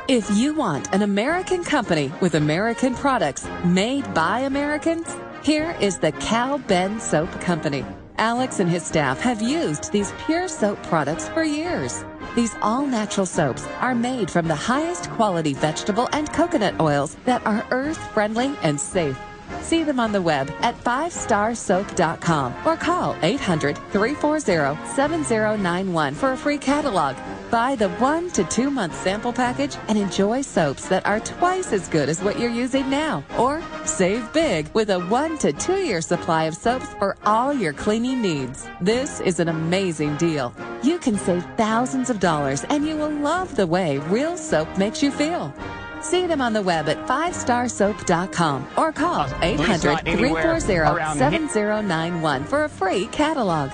If you want an American company with American products made by Americans, here is the Cal Ben Soap Company. Alex and his staff have used these pure soap products for years. These all-natural soaps are made from the highest quality vegetable and coconut oils that are earth-friendly and safe. See them on the web at 5starsoap.com or call 800-340-7091 for a free catalog. Buy the 1 to 2 month sample package and enjoy soaps that are twice as good as what you're using now. Or save big with a 1 to 2 year supply of soaps for all your cleaning needs. This is an amazing deal. You can save thousands of dollars and you will love the way real soap makes you feel. See them on the web at 5starsoap.com or call 800-340-7091 for a free catalog.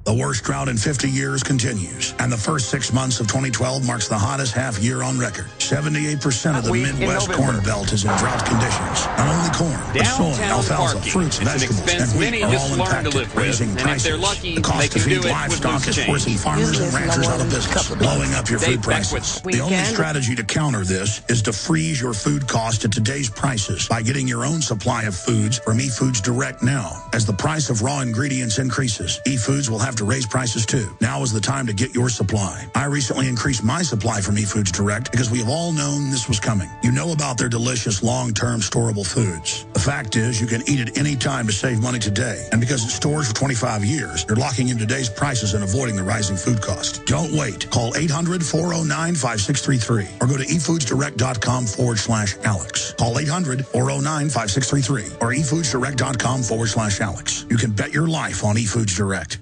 The worst drought in 50 years continues, and the first 6 months of 2012 marks the hottest half year on record. 78% of the Midwest Corn Belt is in drought conditions. Not only corn, but soy, alfalfa, fruits, vegetables, and wheat are all impacted, raising prices. The cost to feed livestock is forcing farmers and ranchers out of business, blowing up your food prices. The only strategy to counter this is to freeze your food cost at today's prices by getting your own supply of foods from eFoods Direct now. As the price of raw ingredients increases, eFoods will have to raise prices too. Now is the time to get your supply. I recently increased my supply from eFoods Direct because we have all known this was coming. You know about their delicious long-term storable foods. The fact is you can eat it any time to save money today. And because it stores for 25 years, you're locking in today's prices and avoiding the rising food cost. Don't wait. Call 800-409-5633 or go to efoodsdirect.com/Alex. Call 800-409-5633 or efoodsdirect.com/Alex. You can bet your life on eFoods Direct.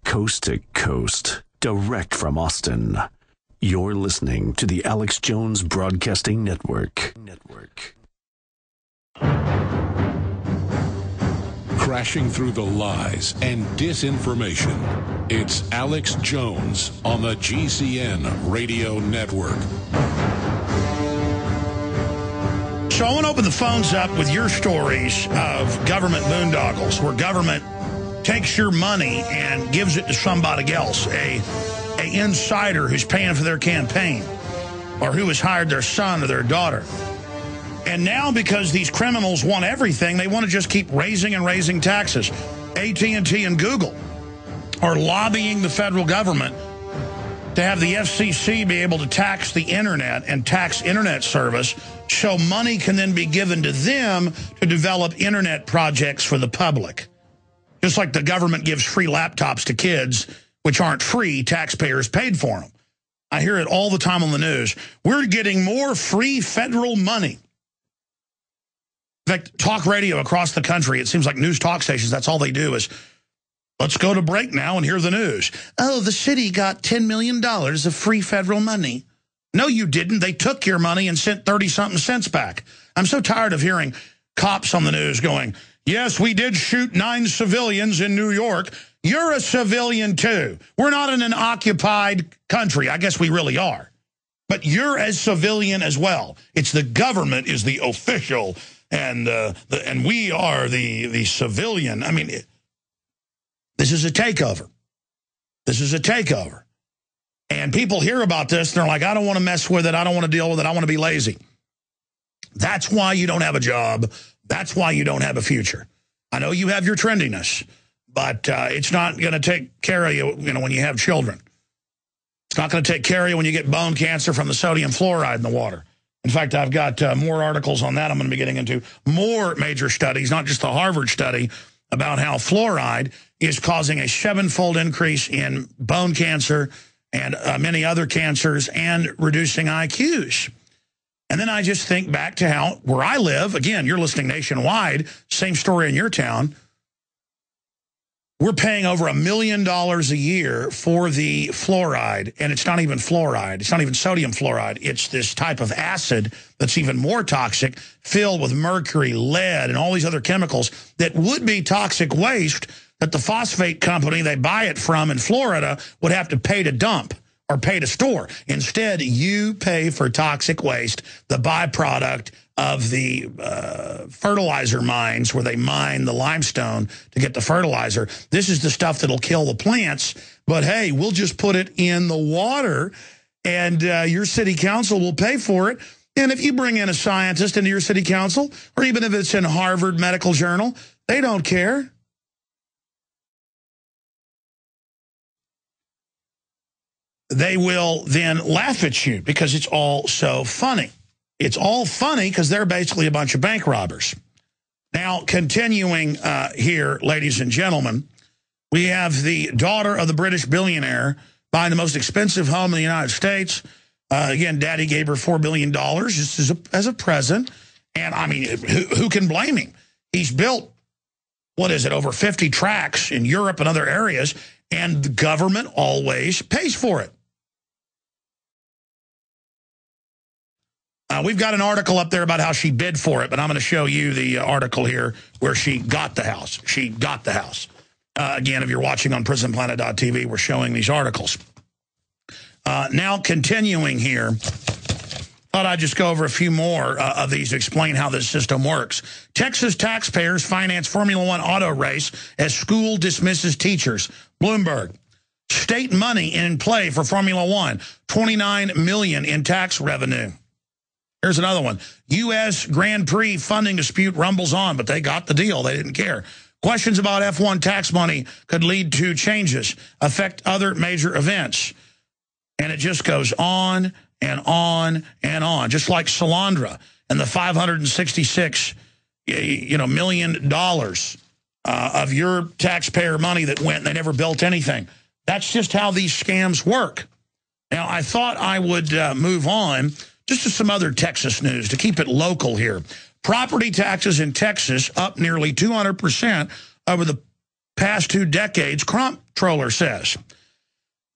Coast to coast, direct from Austin. You're listening to the Alex Jones Broadcasting Network. Crashing through the lies and disinformation. It's Alex Jones on the GCN Radio Network. So I want to open the phones up with your stories of government boondoggles, where government takes your money and gives it to somebody else, a insider who's paying for their campaign, or who has hired their son or their daughter. And now, because these criminals want everything, they want to just keep raising and raising taxes. AT&T and Google are lobbying the federal government to have the FCC be able to tax the internet and tax internet service so money can then be given to them to develop internet projects for the public. Just like the government gives free laptops to kids, which aren't free, taxpayers paid for them. I hear it all the time on the news. We're getting more free federal money. In fact, talk radio across the country, it seems like news talk stations, that's all they do is, let's go to break now and hear the news. Oh, the city got $10 million of free federal money. No, you didn't. They took your money and sent 30-something cents back. I'm so tired of hearing cops on the news going, yes, we did shoot 9 civilians in New York. You're a civilian, too. We're not in an occupied country. I guess we really are. But you're a civilian as well. It's the government is the official, and we are the civilian. I mean, this is a takeover. This is a takeover. And people hear about this, and they're like, I don't want to mess with it. I don't want to deal with it. I want to be lazy. That's why you don't have a job. That's why you don't have a future. I know you have your trendiness, but it's not going to take care of you, when you have children. It's not going to take care of you when you get bone cancer from the sodium fluoride in the water. In fact, I've got more articles on that. I'm going to be getting into more major studies, not just the Harvard study, about how fluoride is causing a 7-fold increase in bone cancer and many other cancers and reducing IQs. And then I just think back to how, where I live, again, you're listening nationwide, same story in your town, we're paying over $1 million a year for the fluoride, and it's not even fluoride. It's not even sodium fluoride. It's this type of acid that's even more toxic, filled with mercury, lead, and all these other chemicals that would be toxic waste that the phosphate company they buy it from in Florida would have to pay to dump or pay to store. Instead, you pay for toxic waste, the byproduct of the fertilizer mines where they mine the limestone to get the fertilizer. This is the stuff that'll kill the plants, but hey, we'll just put it in the water and your city council will pay for it. And if you bring in a scientist into your city council, or even if it's in Harvard Medical Journal, they don't care. They will then laugh at you because it's all so funny. It's all funny because they're basically a bunch of bank robbers. Now, continuing here, ladies and gentlemen, we have the daughter of the British billionaire buying the most expensive home in the United States. Again, Daddy gave her $4 billion just as a present. And, I mean, who can blame him? He's built, what is it, over 50 tracks in Europe and other areas, and the government always pays for it. We've got an article up there about how she bid for it, but I'm going to show you the article here where she got the house. She got the house. Again, if you're watching on prisonplanet.tv, we're showing these articles. Now, continuing here, thought I'd just go over a few more of these to explain how this system works. Texas taxpayers finance Formula One auto race as school dismisses teachers. Bloomberg. State money in play for Formula One. $29 million in tax revenue. Here's another one. U.S. Grand Prix funding dispute rumbles on, but they got the deal. They didn't care. Questions about F1 tax money could lead to changes, affect other major events. And it just goes on and on and on, just like Solandra and the $566 million of your taxpayer money that went and they never built anything. That's just how these scams work. Now, I thought I would move on just to some other Texas news to keep it local here. Property taxes in Texas up nearly 200% over the past 2 decades, comptroller says.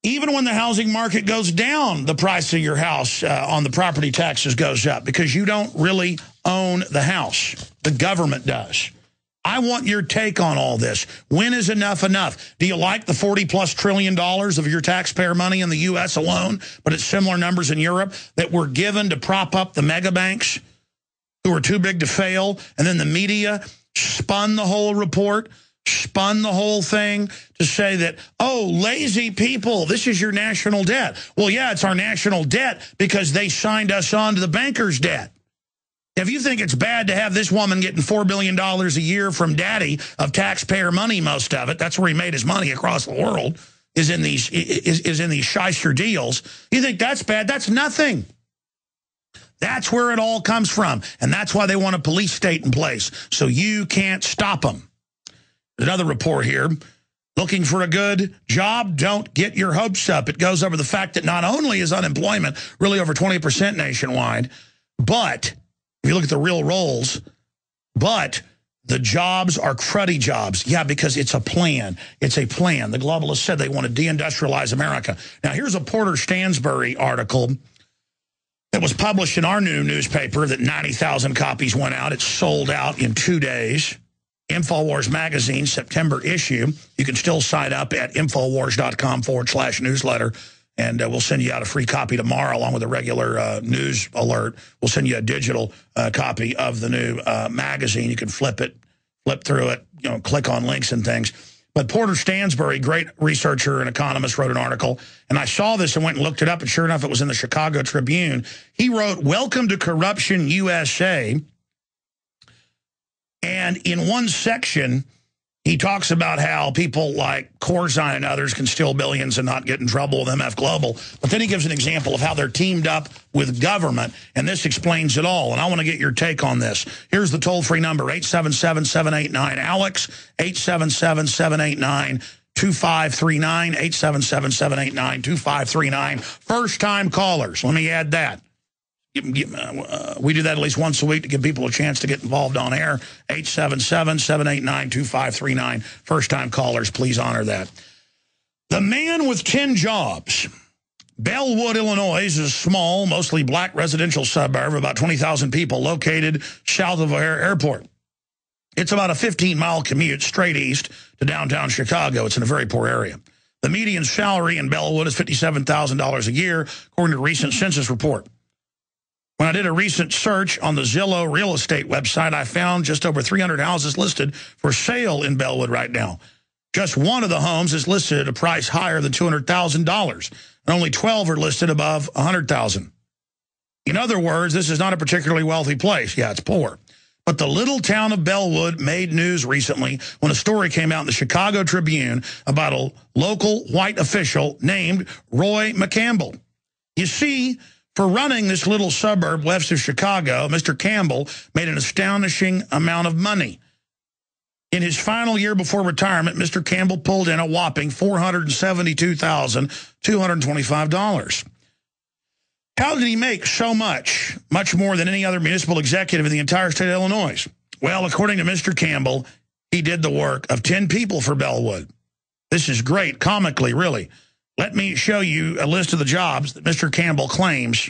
Even when the housing market goes down, the price of your house on the property taxes goes up because you don't really own the house. The government does. I want your take on all this. When is enough enough? Do you like the $40+ trillion of your taxpayer money in the U.S. alone, but it's similar numbers in Europe that were given to prop up the mega banks who are too big to fail, and then the media spun the whole report, spun the whole thing to say that, oh, lazy people, this is your national debt. Well, yeah, it's our national debt because they signed us on to the banker's debt. If you think it's bad to have this woman getting $4 billion a year from Daddy of taxpayer money, most of it, that's where he made his money across the world, is in these shyster deals. You think that's bad? That's nothing. That's where it all comes from. And that's why they want a police state in place, so you can't stop them. Another report here. Looking for a good job? Don't get your hopes up. It goes over the fact that not only is unemployment really over 20% nationwide, but if you look at the real roles, but the jobs are cruddy jobs. Yeah, because it's a plan. It's a plan. The globalists said they want to deindustrialize America. Now, here's a Porter Stansbury article that was published in our new newspaper that 90,000 copies went out. It sold out in 2 days. InfoWars Magazine, September issue. You can still sign up at Infowars.com/newsletter. And we'll send you out a free copy tomorrow along with a regular news alert. We'll send you a digital copy of the new magazine. You can flip through it, click on links and things. But Porter Stansbury, great researcher and economist, wrote an article. And I saw this and went and looked it up. And sure enough, it was in the Chicago Tribune. He wrote, "Welcome to Corruption USA." And in one section, He talks about how people like Corzine and others can steal billions and not get in trouble with MF Global. But then he gives an example of how they're teamed up with government, and this explains it all. And I want to get your take on this. Here's the toll-free number, 877-789-ALEX, 877-789-2539, 877-789-2539. First-time callers. Let me add that. We do that at least once a week to give people a chance to get involved on air. 877-789-2539. First-time callers, please honor that. The man with 10 jobs. Bellwood, Illinois is a small, mostly black residential suburb of about 20,000 people located south of O'Hare Airport. It's about a 15-mile commute straight east to downtown Chicago. It's in a very poor area. The median salary in Bellwood is $57,000 a year, according to a recent census report. When I did a recent search on the Zillow real estate website, I found just over 300 houses listed for sale in Bellwood right now. Just one of the homes is listed at a price higher than $200,000, and only 12 are listed above $100,000. In other words, this is not a particularly wealthy place. Yeah, it's poor. But the little town of Bellwood made news recently when a story came out in the Chicago Tribune about a local white official named Roy McCampbell. You see, for running this little suburb west of Chicago, Mr. Campbell made an astonishing amount of money. In his final year before retirement, Mr. Campbell pulled in a whopping $472,225. How did he make so much? Much more than any other municipal executive in the entire state of Illinois. Well, according to Mr. Campbell, he did the work of 10 people for Bellwood. This is great, comically, really. Let me show you a list of the jobs that Mr. Campbell claims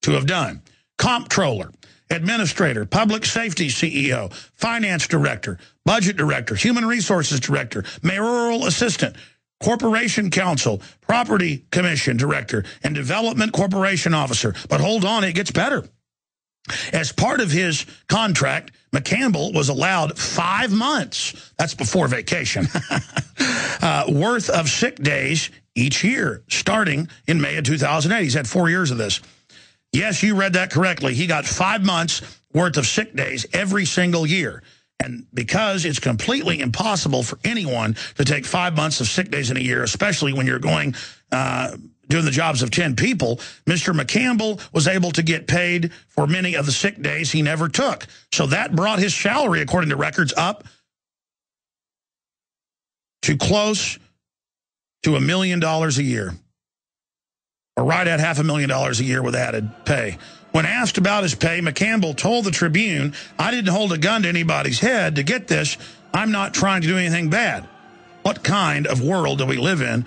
to have done. Comptroller, administrator, public safety CEO, finance director, budget director, human resources director, mayoral assistant, corporation counsel, property commission director, and development corporation officer. But hold on, it gets better. As part of his contract, McCampbell was allowed 5 months, that's before vacation, worth of sick days each year, starting in May of 2008. He's had 4 years of this. Yes, you read that correctly. He got 5 months worth of sick days every single year. And because it's completely impossible for anyone to take 5 months of sick days in a year, especially when you're going doing the jobs of 10 people, Mr. McCampbell was able to get paid for many of the sick days he never took. So that brought his salary, according to records, up to close to $1 million a year, or right at $500,000 a year with added pay. When asked about his pay, McCampbell told the Tribune, "I didn't hold a gun to anybody's head to get this. I'm not trying to do anything bad." What kind of world do we live in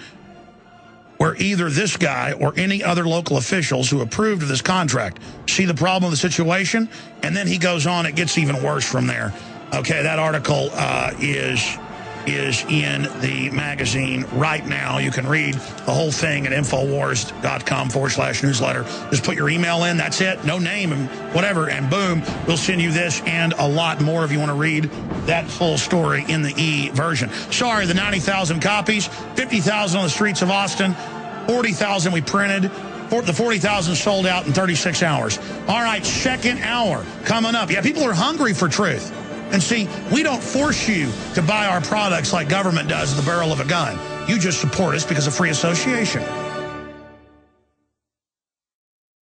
where either this guy or any other local officials who approved of this contract see the problem of the situation? And then he goes on, it gets even worse from there. Okay, that article is in the magazine right now. You can read the whole thing at Infowars.com/newsletter. Just put your email in. That's it. No name and whatever. And boom, we'll send you this and a lot more if you want to read that full story in the e-version. Sorry, the 90,000 copies, 50,000 on the streets of Austin, 40,000 we printed. The 40,000 sold out in 36 hours. All right, second hour coming up. Yeah, people are hungry for truth. And see, we don't force you to buy our products like government does at the barrel of a gun. You just support us because of free association.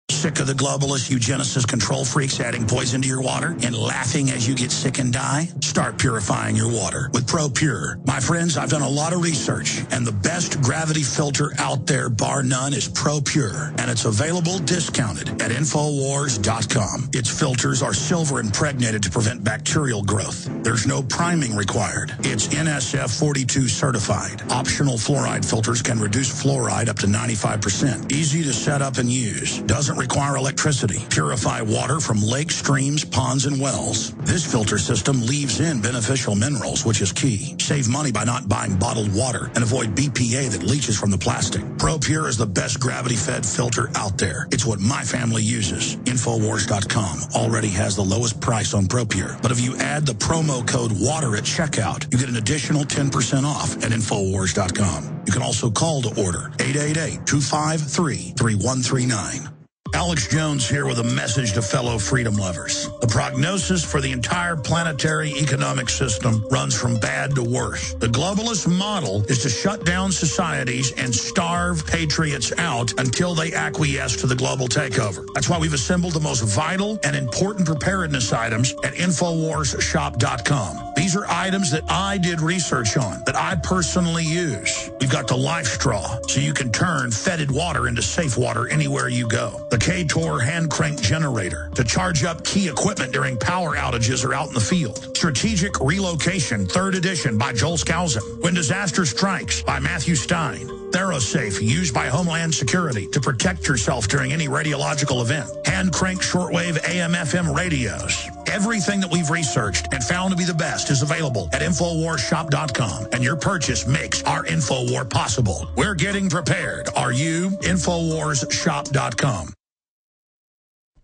Sick of the globalists, eugenicists, control freaks adding poison to your water and laughing as you get sick and die? Start purifying your water with ProPure. My friends, I've done a lot of research, and the best gravity filter out there, bar none, is ProPure. And it's available discounted at Infowars.com. Its filters are silver impregnated to prevent bacterial growth. There's no priming required. It's NSF 42 certified. Optional fluoride filters can reduce fluoride up to 95%. Easy to set up and use. Doesn't require electricity. Purify water from lakes, streams, ponds, and wells. This filter system leaves in beneficial minerals, which is key. Save money by not buying bottled water and avoid BPA that leaches from the plastic. ProPure is the best gravity-fed filter out there. It's what my family uses. Infowars.com already has the lowest price on ProPure. But if you add the promo code WATER at checkout, you get an additional 10% off at Infowars.com. You can also call to order 888-253-3139. Alex Jones here with a message to fellow freedom lovers. The prognosis for the entire planetary economic system runs from bad to worse. The globalist model is to shut down societies and starve patriots out until they acquiesce to the global takeover. That's why we've assembled the most vital and important preparedness items at InfoWarsShop.com. These are items that I did research on, that I personally use. We've got the Life Straw, so you can turn fetid water into safe water anywhere you go. The K-Tor hand crank generator to charge up key equipment during power outages or out in the field. Strategic Relocation, 3rd edition by Joel Skousen. When Disaster Strikes by Matthew Stein. ThyroSafe, used by Homeland Security to protect yourself during any radiological event. Hand crank shortwave AM/FM radios. Everything that we've researched and found to be the best is available at InfoWarsShop.com, and your purchase makes our InfoWar possible. We're getting prepared. Are you? InfoWarsShop.com.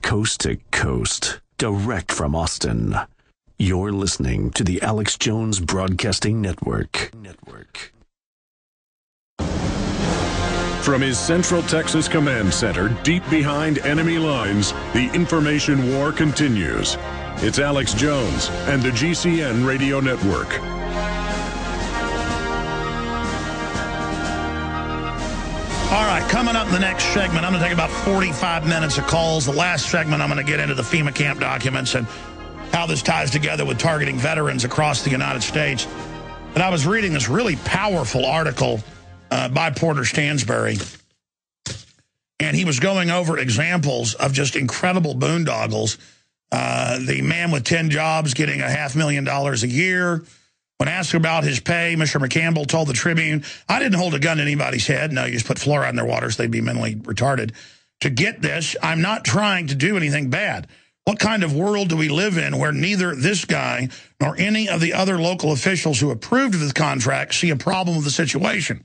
Coast to coast, direct from Austin. You're listening to the Alex Jones Broadcasting Network. From his Central Texas Command Center, deep behind enemy lines, the information war continues. It's Alex Jones and the GCN Radio Network. All right, coming up in the next segment, I'm going to take about 45 minutes of calls. The last segment, I'm going to get into the FEMA camp documents and how this ties together with targeting veterans across the United States. And I was reading this really powerful article by Porter Stansberry, and he was going over examples of just incredible boondoggles. The man with 10 jobs getting $500,000 a year. When asked about his pay, Mr. McCampbell told the Tribune, "I didn't hold a gun to anybody's head. No, you just put fluoride in their waters, they'd be mentally retarded. To get this, I'm not trying to do anything bad. What kind of world do we live in where neither this guy nor any of the other local officials who approved of the contract see a problem with the situation?"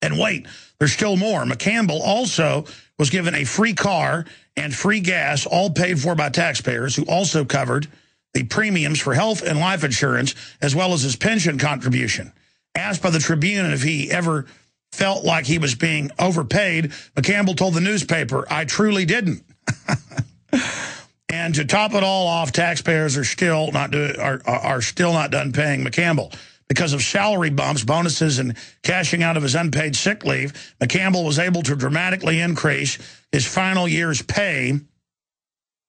And wait, there's still more. McCampbell also was given a free car and free gas, all paid for by taxpayers, who also covered the premiums for health and life insurance, as well as his pension contribution. Asked by the Tribune if he ever felt like he was being overpaid, McCampbell told the newspaper, "I truly didn't." And to top it all off, taxpayers are still not done paying McCampbell. Because of salary bumps, bonuses, and cashing out of his unpaid sick leave, McCampbell was able to dramatically increase his final year's pay,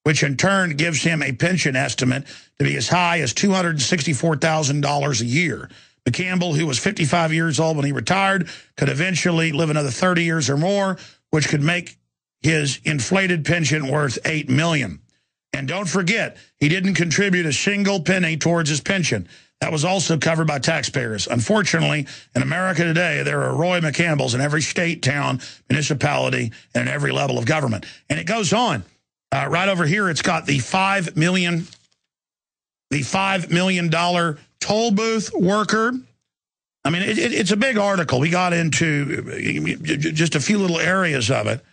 which in turn gives him a pension estimate to be as high as $264,000 a year. McCampbell, who was 55 years old when he retired, could eventually live another 30 years or more, which could make his inflated pension worth $8 million. And don't forget, he didn't contribute a single penny towards his pension. That was also covered by taxpayers. Unfortunately, in America today, there are Roy McCampbells in every state, town, municipality, and at every level of government. And it goes on. Right over here, it's got the $5 million toll booth worker. I mean, it's a big article. We got into just a few little areas of it.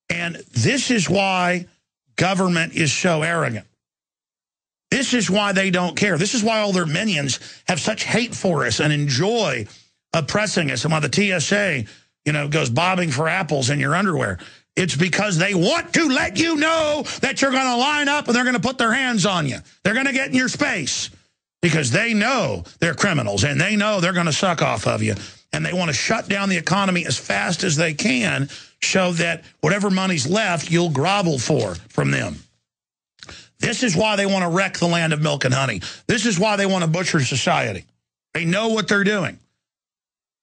And this is why government is so arrogant. This is why they don't care. This is why all their minions have such hate for us and enjoy oppressing us, and why the TSA, goes bobbing for apples in your underwear. It's because they want to let you know that you're going to line up and they're going to put their hands on you. They're going to get in your space because they know they're criminals and they know they're going to suck off of you. And they want to shut down the economy as fast as they can so that whatever money's left, you'll grovel for from them. This is why they want to wreck the land of milk and honey. This is why they want to butcher society. They know what they're doing.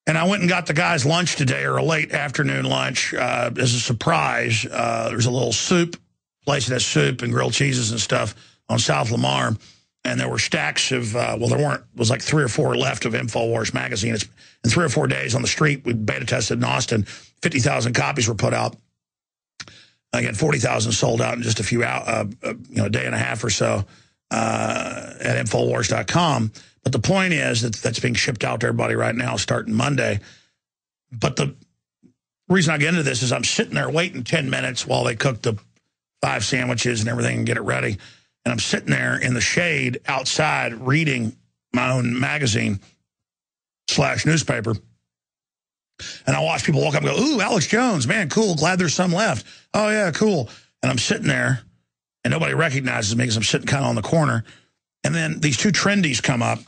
And I went and got the guys lunch today, or a late afternoon lunch, as a surprise. There's a little soup place that has soup and grilled cheeses and stuff on South Lamar. And there were stacks of, there was like 3 or 4 left of InfoWars magazine. It's in 3 or 4 days on the street. We beta tested in Austin. 50,000 copies were put out. Again, 40,000 sold out in just a few a day and a half or so at Infowars.com. But the point is that's being shipped out to everybody right now starting Monday. But the reason I get into this is I'm sitting there waiting 10 minutes while they cook the 5 sandwiches and everything and get it ready. And I'm sitting there in the shade outside reading my own magazine / newspaper. And I watch people walk up and go, "Ooh, Alex Jones, man, cool. Glad there's some left. Oh, yeah, cool." and I'm sitting there, and nobody recognizes me because I'm sitting kind of on the corner. And then these two trendies come up,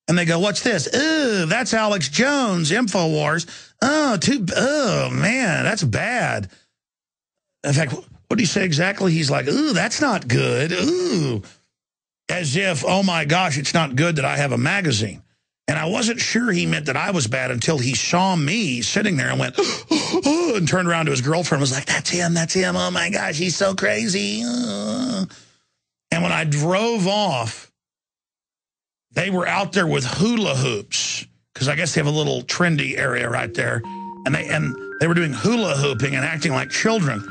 and they go, "What's this?" "Ooh, that's Alex Jones, InfoWars." Oh, man, that's bad. In fact, what did he say exactly? He's like, "Ooh, that's not good. Ooh." As if, oh my gosh, it's not good that I have a magazine. And I wasn't sure he meant that I was bad until he saw me sitting there and went, oh, and turned around to his girlfriend and was like, that's him. Oh my gosh, he's so crazy. And when I drove off, they were out there with hula hoops, because I guess they have a little trendy area right there. And they were doing hula hooping and acting like children,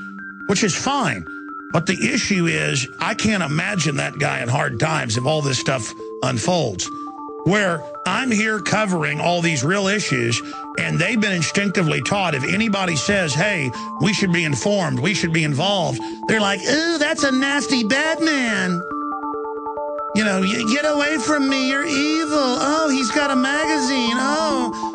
which is fine. But the issue is, I can't imagine that guy in hard times if all this stuff unfolds. Where I'm here covering all these real issues, and they've been instinctively taught if anybody says, hey, we should be informed, we should be involved, they're like, ooh, that's a nasty bad man. You know, get away from me, you're evil. Oh, he's got a magazine. Oh.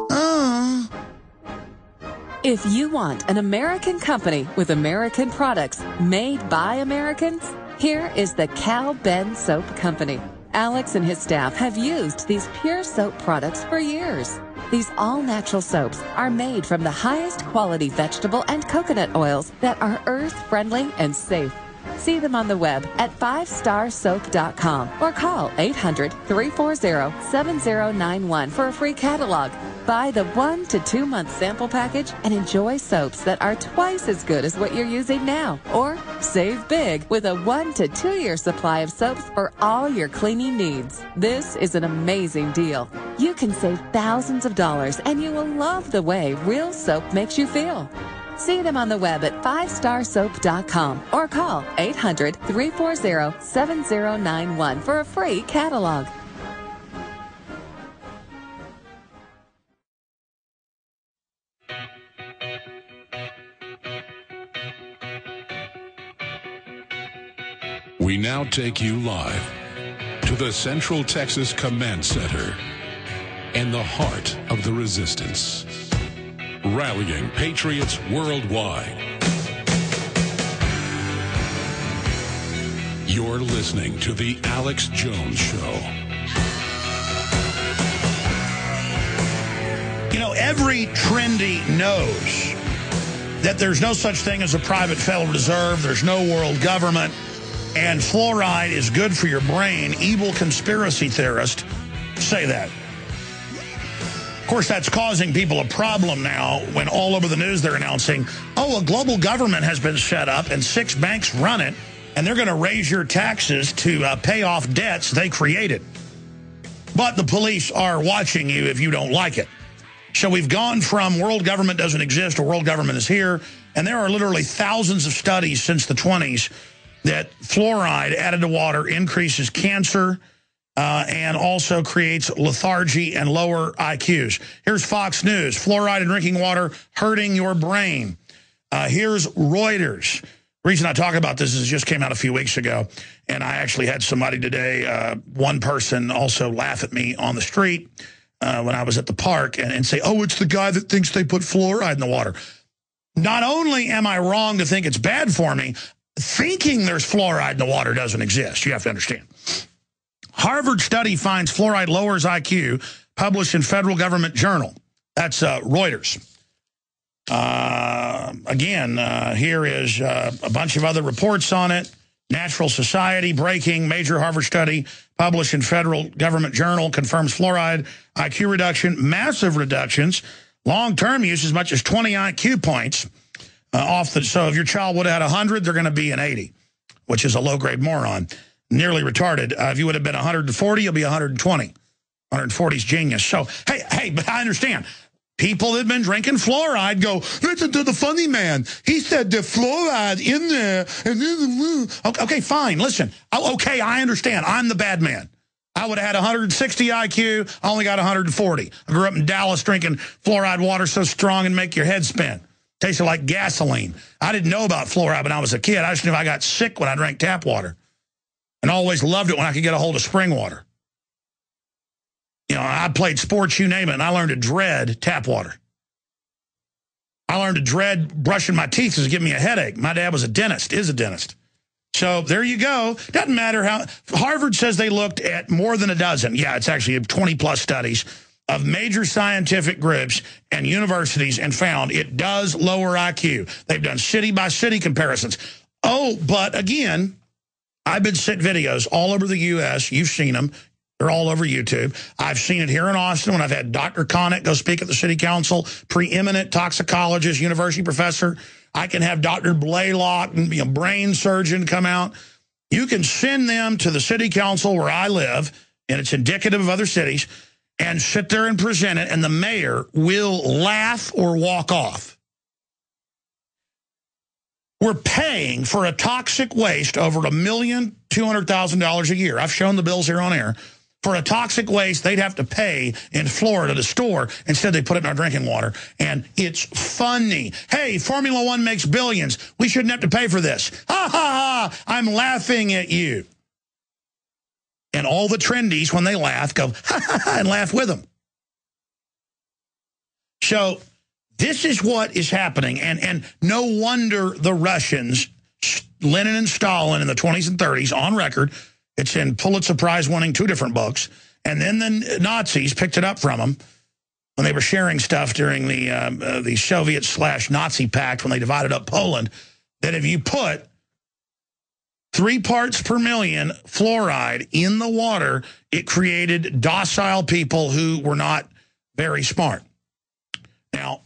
If you want an American company with American products made by Americans, here is the Cal Ben Soap Company. Alex and his staff have used these pure soap products for years. These all-natural soaps are made from the highest quality vegetable and coconut oils that are earth-friendly and safe. See them on the web at 5starsoap.com or call 800-340-7091 for a free catalog. Buy the 1 to 2 month sample package and enjoy soaps that are twice as good as what you're using now. Or save big with a 1 to 2 year supply of soaps for all your cleaning needs. This is an amazing deal. You can save thousands of dollars and you will love the way real soap makes you feel. See them on the web at 5starsoap.com or call 800-340-7091 for a free catalog. We now take you live to the Central Texas Command Center in the heart of the resistance. Rallying patriots worldwide. You're listening to The Alex Jones Show. You know, every trendy knows that there's no such thing as a private Federal Reserve, there's no world government, and fluoride is good for your brain. Evil conspiracy theorists say that. Of course, that's causing people a problem now when all over the news they're announcing, oh, a global government has been set up and 6 banks run it, and they're going to raise your taxes to pay off debts they created. But the police are watching you if you don't like it. So we've gone from world government doesn't exist to world government is here, and there are literally thousands of studies since the 20s that fluoride added to water increases cancer, and also creates lethargy and lower IQs. Here's Fox News. Fluoride in drinking water hurting your brain. Here's Reuters. The reason I talk about this is it just came out a few weeks ago, and I actually had somebody today, one person also laugh at me on the street when I was at the park and say, oh, it's the guy that thinks they put fluoride in the water. Not only am I wrong to think it's bad for me, thinking there's fluoride in the water doesn't exist. You have to understand. Harvard study finds fluoride lowers IQ, published in Federal Government Journal. That's Reuters. Again, here is a bunch of other reports on it. Natural Society, breaking, major Harvard study, published in Federal Government Journal, confirms fluoride IQ reduction, massive reductions, long-term use as much as 20 IQ points off the. So if your child would have had 100, they're going to be an 80, which is a low-grade moron. Nearly retarded. If you would have been 140, you'll be 120. 140 is genius. So, hey, but I understand. People that have been drinking fluoride go, listen to the funny man. He said the fluoride in there. Okay, fine. Listen. Okay, I understand. I'm the bad man. I would have had 160 IQ. I only got 140. I grew up in Dallas drinking fluoride water so strong and make your head spin. Tasted like gasoline. I didn't know about fluoride when I was a kid. I just knew I got sick when I drank tap water. And always loved it when I could get a hold of spring water. You know, I played sports, you name it, and I learned to dread tap water. I learned to dread brushing my teeth because it gave me a headache. My dad was a dentist, is a dentist. So there you go. Doesn't matter how. Harvard says they looked at more than a dozen. Yeah, it's actually 20-plus studies of major scientific groups and universities and found it does lower IQ. They've done city-by-city comparisons. Oh, but again, I've been sent videos all over the U.S. You've seen them. They're all over YouTube. I've seen it here in Austin when I've had Dr. Connick go speak at the city council, preeminent toxicologist, university professor. I can have Dr. Blaylock, brain surgeon, come out. You can send them to the city council where I live, and it's indicative of other cities, and sit there and present it, and the mayor will laugh or walk off. We're paying for a toxic waste over $1,200,000 a year. I've shown the bills here on air. For a toxic waste, they'd have to pay in Florida to store. Instead, they put it in our drinking water. And it's funny. Hey, Formula One makes billions. We shouldn't have to pay for this. Ha, ha, ha. I'm laughing at you. And all the trendies, when they laugh, go, ha, ha, ha, and laugh with them. So this is what is happening. And no wonder the Russians, Lenin and Stalin in the 20s and 30s, on record, it's in Pulitzer Prize-winning 2 different books. And then the Nazis picked it up from them when they were sharing stuff during the Soviet/Nazi pact when they divided up Poland, that if you put 3 parts per million fluoride in the water, it created docile people who were not very smart. Now,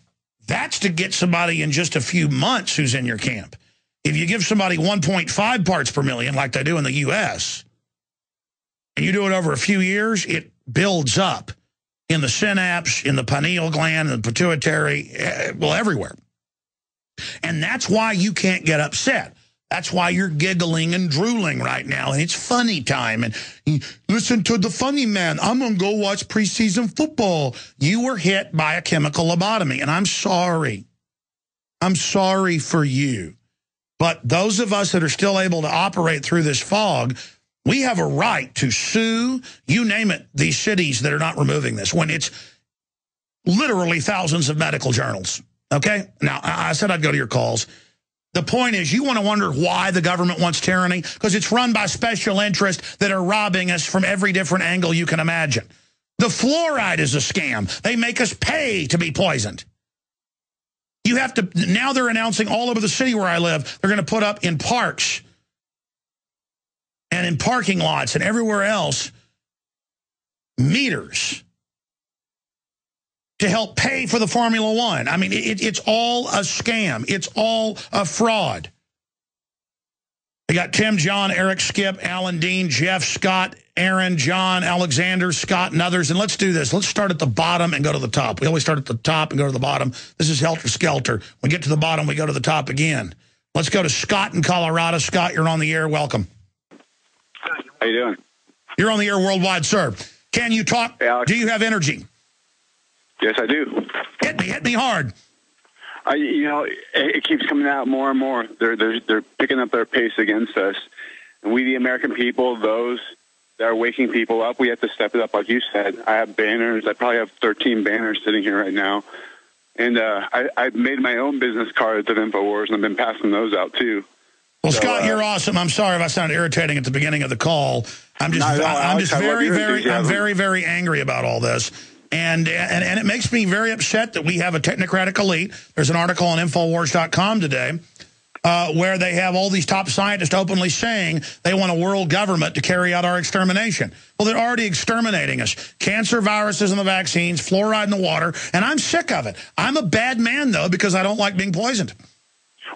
that's to get somebody in just a few months who's in your camp. If you give somebody 1.5 parts per million, like they do in the U.S., and you do it over a few years, it builds up in the synapse, in the pineal gland, in the pituitary, well, everywhere. And that's why you can't get upset. That's why you're giggling and drooling right now, and it's funny time. And listen to the funny man. I'm going to go watch preseason football. You were hit by a chemical lobotomy, and I'm sorry. I'm sorry for you. But those of us that are still able to operate through this fog, we have a right to sue, you name it, these cities that are not removing this, when it's literally thousands of medical journals. Okay? Now, I said I'd go to your calls. The point is, you want to wonder why the government wants tyranny? Because it's run by special interests that are robbing us from every different angle you can imagine. The fluoride is a scam. They make us pay to be poisoned. You have to, now they're announcing all over the city where I live, they're going to put up in parks and in parking lots and everywhere else meters to help pay for the Formula One. I mean, it's all a scam. It's all a fraud. They got Tim, John, Eric, Skip, Alan, Dean, Jeff, Scott, Aaron, John, Alexander, Scott, and others. And let's do this. Let's start at the bottom and go to the top. We always start at the top and go to the bottom. This is helter-skelter. We get to the bottom, we go to the top again. Let's go to Scott in Colorado. Scott, you're on the air. Welcome. How you doing? You're on the air worldwide, sir. Can you talk? Hey, Alex. Do you have energy? Yes, I do. Hit me hard. It keeps coming out more and more. They're picking up their pace against us. And we, the American people, those that are waking people up, we have to step it up, like you said. I have banners. I probably have 13 banners sitting here right now. And I've made my own business cards of InfoWars, and I've been passing those out, too. Well, so, Scott, you're awesome. I'm sorry if I sounded irritating at the beginning of the call. I'm just very, very angry about all this. And it makes me very upset that we have a technocratic elite. There's an article on Infowars.com today where they have all these top scientists openly saying they want a world government to carry out our extermination. Well, they're already exterminating us. Cancer, viruses in the vaccines, fluoride in the water, and I'm sick of it. I'm a bad man, though, because I don't like being poisoned.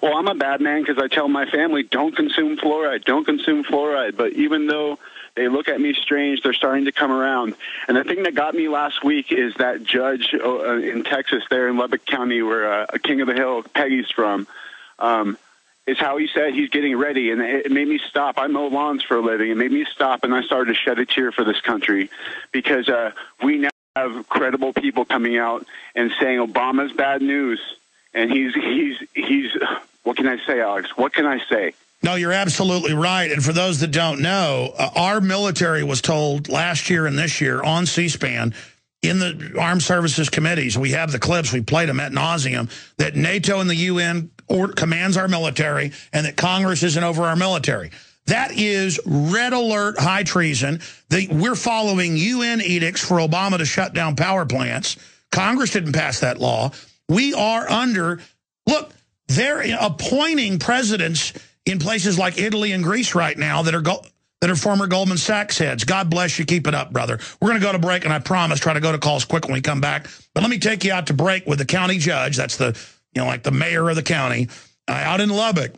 Well, I'm a bad man because I tell my family, don't consume fluoride, don't consume fluoride. But even though they look at me strange, they're starting to come around. And the thing that got me last week is that judge in Texas there in Lubbock County where King of the Hill, Peggy's from, is how he said he's getting ready. And it made me stop. I mow lawns for a living. It made me stop, and I started to shed a tear for this country because we now have credible people coming out and saying Obama's bad news. And he's what can I say, Alex? What can I say? No, you're absolutely right. And for those that don't know, our military was told last year and this year on C-SPAN, in the armed services committees, we have the clips, we played them ad nauseum, that NATO and the UN commands our military and that Congress isn't over our military. That is red alert high treason. We're following UN edicts for Obama to shut down power plants. Congress didn't pass that law. We are under, look, they're appointing presidents in places like Italy and Greece right now that are former Goldman Sachs heads. God bless you. Keep it up, brother. We're going to go to break, and I promise try to go to calls quick when we come back. But let me take you out to break with the county judge. That's the, like the mayor of the county out in Lubbock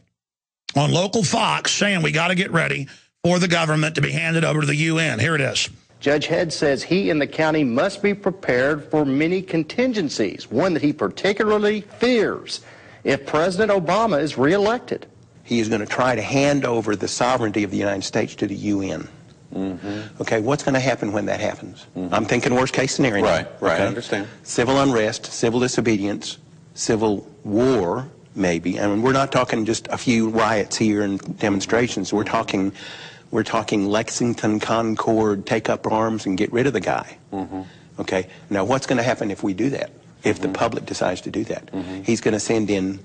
on local Fox saying we got to get ready for the government to be handed over to the UN. Here it is. Judge Head says he and the county must be prepared for many contingencies, one that he particularly fears if President Obama is reelected. He is going to try to hand over the sovereignty of the United States to the UN. Mm-hmm. Okay, what's going to happen when that happens? Mm-hmm. I'm thinking worst case scenario. Right, okay? I understand. Civil unrest, civil disobedience, civil war, maybe. I mean, we're not talking just a few riots here and demonstrations. We're talking Lexington, Concord, take up arms and get rid of the guy. Mm-hmm. Okay, now what's going to happen if we do that? If the public decides to do that? Mm-hmm. He's going to send in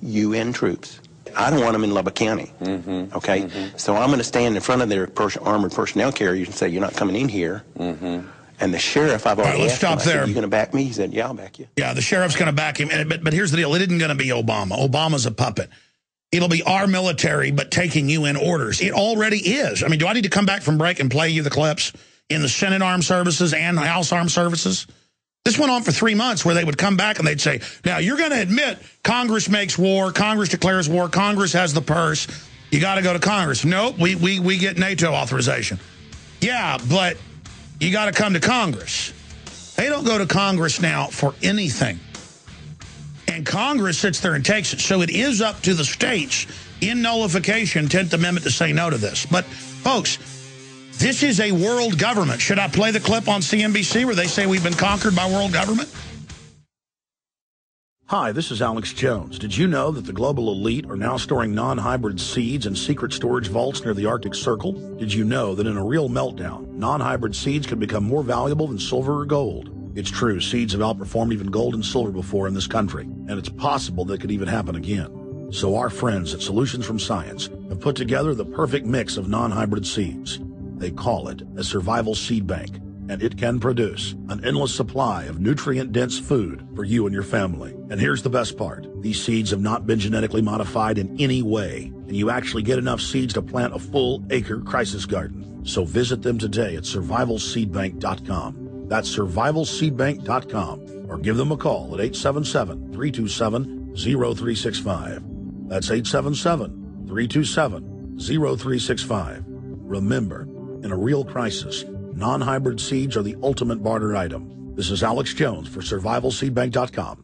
UN troops. I don't want them in Lubbock County, okay? Mm-hmm. So I'm going to stand in front of their armored personnel carriers and say, you're not coming in here. Mm-hmm. And the sheriff, I've already asked him, I said, are you going to back me? He said, yeah, I'll back you. Yeah, the sheriff's going to back him. But here's the deal. It isn't going to be Obama. Obama's a puppet. It'll be our military, but taking UN orders. It already is. I mean, do I need to come back from break and play you the clips in the Senate Armed Services and House Armed Services? This went on for 3 months where they would come back and they'd say, now, you're going to admit Congress makes war, Congress declares war, Congress has the purse, you got to go to Congress. Nope, we get NATO authorization. Yeah, but you got to come to Congress. They don't go to Congress now for anything. And Congress sits there and takes it. So it is up to the states in nullification, 10th Amendment, to say no to this. But, folks, this is a world government. Should I play the clip on CNBC where they say we've been conquered by world government? Hi, this is Alex Jones. Did you know that the global elite are now storing non-hybrid seeds in secret storage vaults near the Arctic Circle? Did you know that in a real meltdown, non-hybrid seeds can become more valuable than silver or gold? It's true, seeds have outperformed even gold and silver before in this country, and it's possible that could even happen again. So our friends at Solutions from Science have put together the perfect mix of non-hybrid seeds. They call it a survival seed bank, and it can produce an endless supply of nutrient-dense food for you and your family. And here's the best part. These seeds have not been genetically modified in any way, and you actually get enough seeds to plant a full acre crisis garden. So visit them today at survivalseedbank.com. That's survivalseedbank.com, or give them a call at 877-327-0365. That's 877-327-0365. Remember, in a real crisis, non-hybrid seeds are the ultimate barter item. This is Alex Jones for survivalseedbank.com.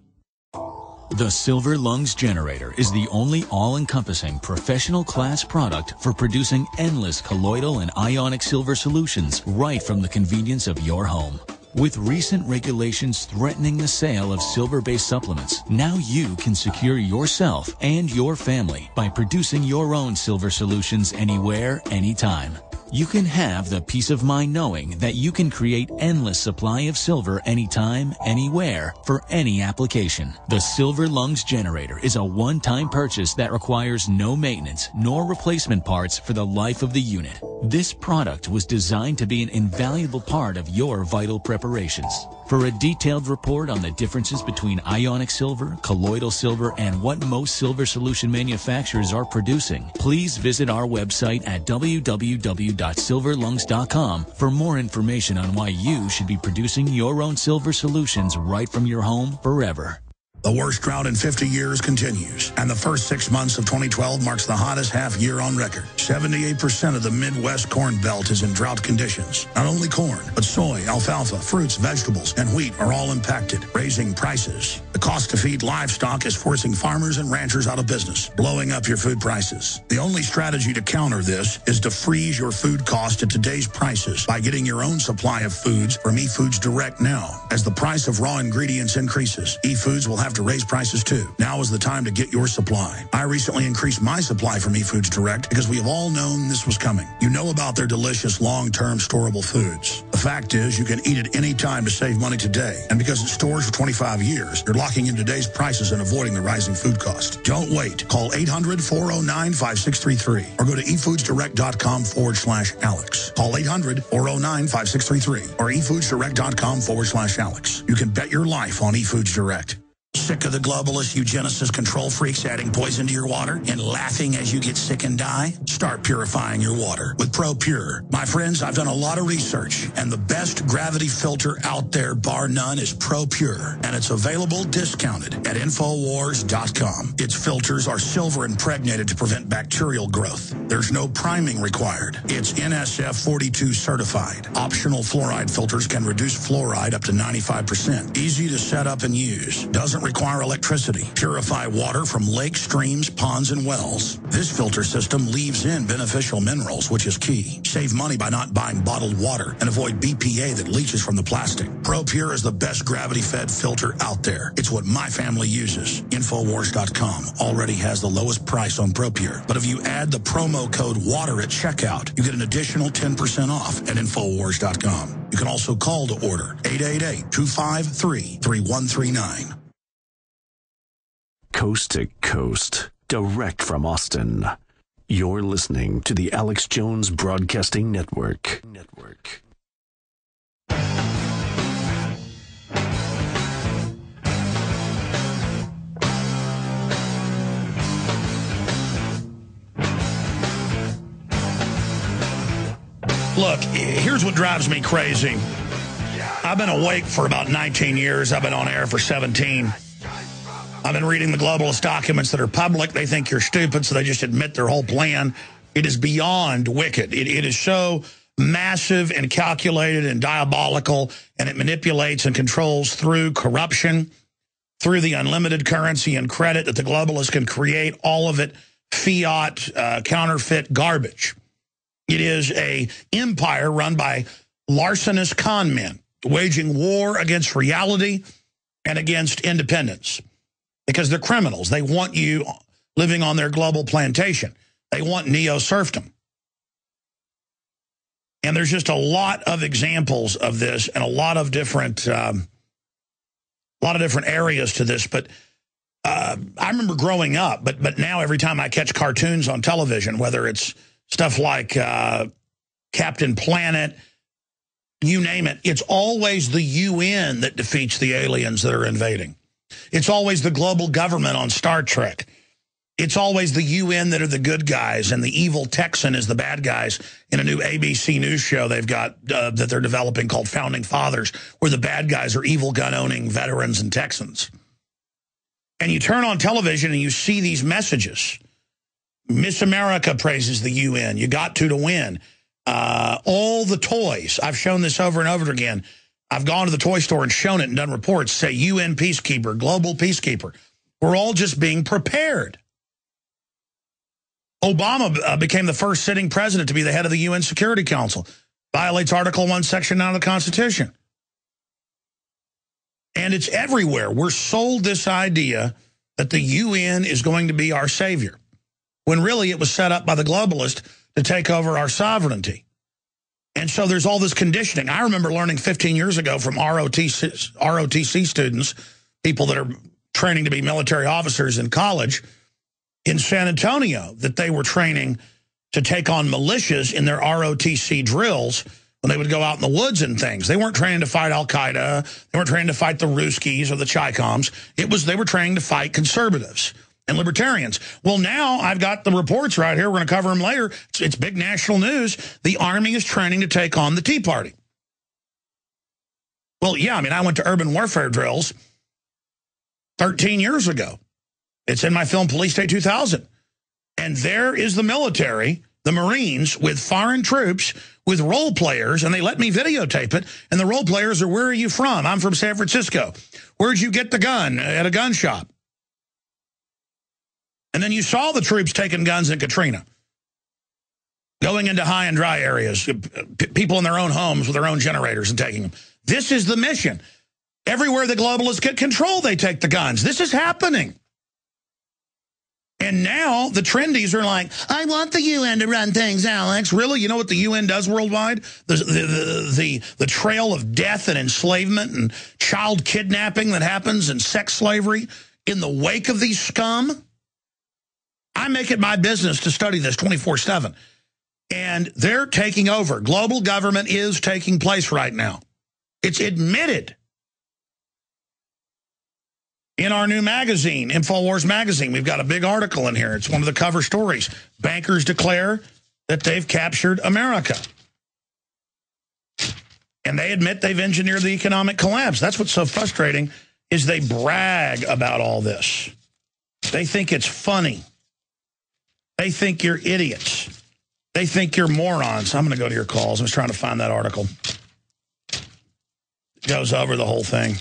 The Silver Lungs Generator is the only all-encompassing professional-class product for producing endless colloidal and ionic silver solutions right from the convenience of your home. With recent regulations threatening the sale of silver-based supplements, now you can secure yourself and your family by producing your own silver solutions anywhere, anytime. You can have the peace of mind knowing that you can create endless supply of silver anytime, anywhere, for any application. The Silver Lungs Generator is a one-time purchase that requires no maintenance nor replacement parts for the life of the unit. This product was designed to be an invaluable part of your vital preparations. For a detailed report on the differences between ionic silver, colloidal silver, and what most silver solution manufacturers are producing, please visit our website at www.silverlungs.com for more information on why you should be producing your own silver solutions right from your home forever. The worst drought in 50 years continues, and the first 6 months of 2012 marks the hottest half year on record. 78% of the Midwest Corn Belt is in drought conditions. Not only corn, but soy, alfalfa, fruits, vegetables, and wheat are all impacted, raising prices. The cost to feed livestock is forcing farmers and ranchers out of business, blowing up your food prices. The only strategy to counter this is to freeze your food cost at today's prices by getting your own supply of foods from eFoods Direct now. As the price of raw ingredients increases, eFoods will have have to raise prices too. Now is the time to get your supply. I recently increased my supply from eFoods Direct because we have all known this was coming. You know about their delicious long-term storable foods. The fact is you can eat it any time to save money today. And because it stores for 25 years, you're locking in today's prices and avoiding the rising food cost. Don't wait. Call 800-409-5633 or go to efoodsdirect.com/Alex. Call 800-409-5633 or efoodsdirect.com/Alex. You can bet your life on eFoods Direct. Sick of the globalist eugenicist control freaks adding poison to your water and laughing as you get sick and die? Start purifying your water with ProPure. My friends, I've done a lot of research, and the best gravity filter out there, bar none, is ProPure, and it's available discounted at Infowars.com. Its filters are silver impregnated to prevent bacterial growth. There's no priming required. It's NSF 42 certified. Optional fluoride filters can reduce fluoride up to 95%. Easy to set up and use. Doesn't require electricity. Purify water from lakes, streams, ponds, and wells. This filter system leaves in beneficial minerals, which is key. Save money by not buying bottled water and avoid BPA that leaches from the plastic. ProPure is the best gravity-fed filter out there. It's what my family uses. Infowars.com already has the lowest price on ProPure. But if you add the promo code WATER at checkout, you get an additional 10% off at Infowars.com. You can also call to order 888-253-3139. Coast to coast, direct from Austin. You're listening to the Alex Jones Broadcasting Network. Look, here's what drives me crazy. I've been awake for about 19 years. I've been on air for 17. I've been reading the globalist documents that are public. They think you're stupid, so they just admit their whole plan. It is beyond wicked. It is so massive and calculated and diabolical, and it manipulates and controls through corruption, through the unlimited currency and credit that the globalists can create, all of it fiat, counterfeit garbage. It is an empire run by larcenous con men, waging war against reality and against independence. Because they're criminals. They want you living on their global plantation. They want neo-serfdom. And there's just a lot of examples of this and a lot of different areas to this. But I remember growing up, but now every time I catch cartoons on television, whether it's stuff like Captain Planet, you name it, it's always the UN that defeats the aliens that are invading. It's always the global government on Star Trek. It's always the UN that are the good guys, and the evil Texan is the bad guys in a new ABC News show they've got that they're developing called Founding Fathers, where the bad guys are evil gun-owning veterans and Texans. And you turn on television and you see these messages. Miss America praises the UN. You got to win. All the toys. I've shown this over and over again. I've gone to the toy store and shown it and done reports, say UN peacekeeper, global peacekeeper. We're all just being prepared. Obama became the first sitting president to be the head of the UN Security Council. Violates Article 1, Section 9 of the Constitution. And it's everywhere. We're sold this idea that the UN is going to be our savior, when really it was set up by the globalists to take over our sovereignty. And so there's all this conditioning. I remember learning 15 years ago from ROTC students, people that are training to be military officers in college in San Antonio, that they were training to take on militias in their ROTC drills when they would go out in the woods and things. They weren't training to fight Al-Qaeda. They weren't training to fight the Ruskies or the Chi-Coms. They were training to fight conservatives and libertarians. Well, now I've got the reports right here. We're going to cover them later. It's big national news. The Army is training to take on the Tea Party. Well, yeah, I mean, I went to urban warfare drills 13 years ago. It's in my film Police State 2000. And there is the military, the Marines, with foreign troops, with role players, and they let me videotape it. And the role players are, where are you from? I'm from San Francisco. Where'd you get the gun? At a gun shop. And then you saw the troops taking guns in Katrina, going into high and dry areas, people in their own homes with their own generators and taking them. This is the mission. Everywhere the globalists get control, they take the guns. This is happening. And now the trendies are like, I want the UN to run things, Alex. Really? You know what the UN does worldwide? The trail of death and enslavement and child kidnapping that happens and sex slavery in the wake of these scum? I make it my business to study this 24/7. And they're taking over. Global government is taking place right now. It's admitted. In our new magazine, InfoWars Magazine, we've got a big article in here. It's one of the cover stories. Bankers declare that they've captured America. And they admit they've engineered the economic collapse. That's what's so frustrating, is they brag about all this. They think it's funny. They think you're idiots. They think you're morons. I'm going to go to your calls. I was trying to find that article. It goes over the whole thing.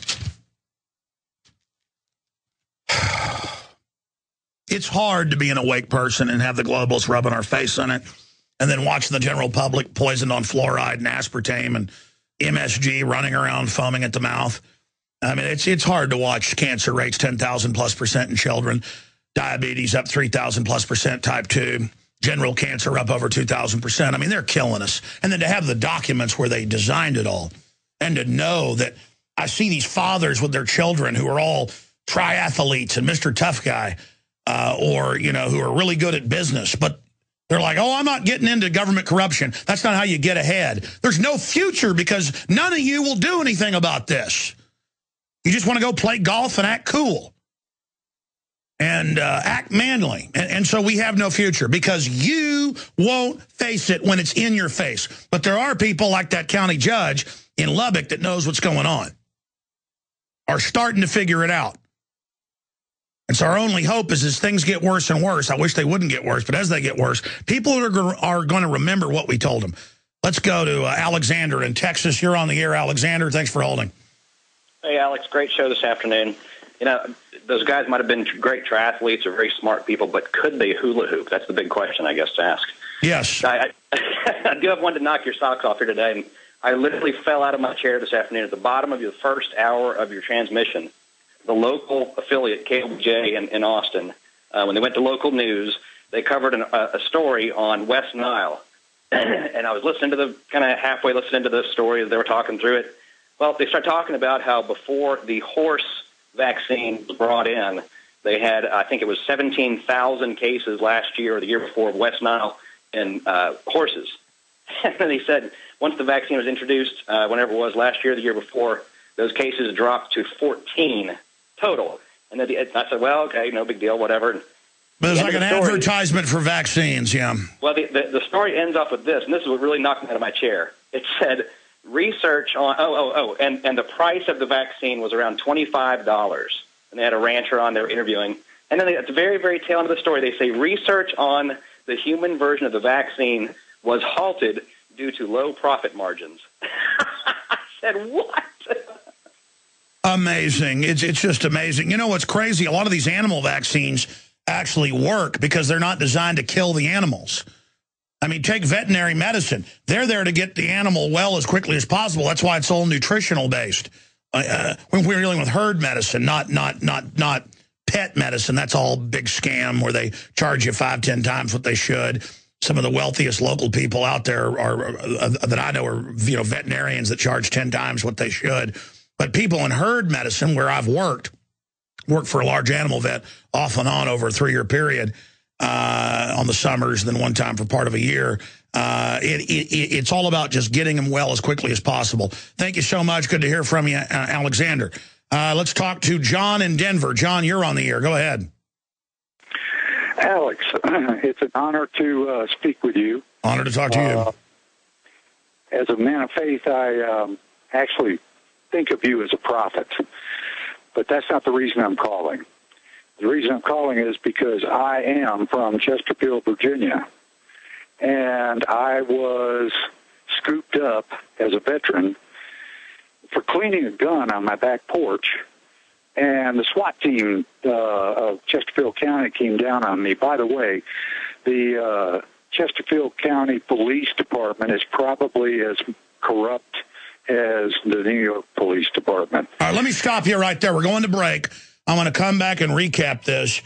It's hard to be an awake person and have the globalists rubbing our face in it and then watching the general public poisoned on fluoride and aspartame and MSG running around foaming at the mouth. I mean, it's hard to watch cancer rates 10,000+% in children, diabetes up 3,000+%, type 2, general cancer up over 2,000%. I mean, they're killing us. And then to have the documents where they designed it all and to know that I see these fathers with their children who are all triathletes and Mr. Tough Guy, or, you know, who are really good at business, but they're like, oh, I'm not getting into government corruption. That's not how you get ahead. There's no future because none of you will do anything about this. You just want to go play golf and act cool and act manly. And so we have no future because you won't face it when it's in your face. But there are people like that county judge in Lubbock that knows what's going on, are starting to figure it out. And so our only hope is as things get worse and worse, I wish they wouldn't get worse, but as they get worse, people are going to remember what we told them. Let's go to Alexander in Texas. You're on the air, Alexander. Thanks for holding. Hey, Alex, great show this afternoon. You know, those guys might have been great triathletes or very smart people, but could they hula hoop? That's the big question, I guess, to ask. Yes. I do have one to knock your socks off here today. I literally fell out of my chair this afternoon at the bottom of the first hour of your transmission. The local affiliate, KBJ in Austin, when they went to local news, they covered a story on West Nile. And I was listening to kind of halfway listening to this story as they were talking through it. Well, they start talking about how before the horse vaccine was brought in, they had, I think it was 17,000 cases last year or the year before of West Nile in horses. And then they said once the vaccine was introduced, whenever it was last year or the year before, those cases dropped to 14 total. And then I said, well, okay, no big deal, whatever. But it's like an advertisement for vaccines, yeah. Well, the story ends up with this, and this is what really knocked me out of my chair. It said research on, and the price of the vaccine was around $25. And they had a rancher on there interviewing. And then at the very, very tail end of the story, they say research on the human version of the vaccine was halted due to low profit margins. I said, what? Amazing. It's just amazing. You know what's crazy? A lot of these animal vaccines actually work because they're not designed to kill the animals. I mean, take veterinary medicine. They're there to get the animal well as quickly as possible. That's why it's all nutritional based. When we're dealing with herd medicine, not pet medicine, that's all big scam where they charge you 5-10 times what they should. Some of the wealthiest local people out there are that I know are veterinarians that charge 10 times what they should. But people in herd medicine, where I've worked for a large animal vet off and on over a 3-year period on the summers, then one time for part of a year. It's all about just getting them well as quickly as possible. Thank you so much. Good to hear from you, Alexander. Let's talk to John in Denver. John, you're on the air. Go ahead. Alex, it's an honor to speak with you. Honor to talk to you. As a man of faith, I actually think of you as a prophet, but that's not the reason I'm calling. The reason I'm calling is because I am from Chesterfield, Virginia, and I was scooped up as a veteran for cleaning a gun on my back porch, and the SWAT team of Chesterfield County came down on me. By the way, the Chesterfield County Police Department is probably as corrupt as the New York Police Department. All right, let me stop you right there. We're going to break. I'm going to come back and recap this.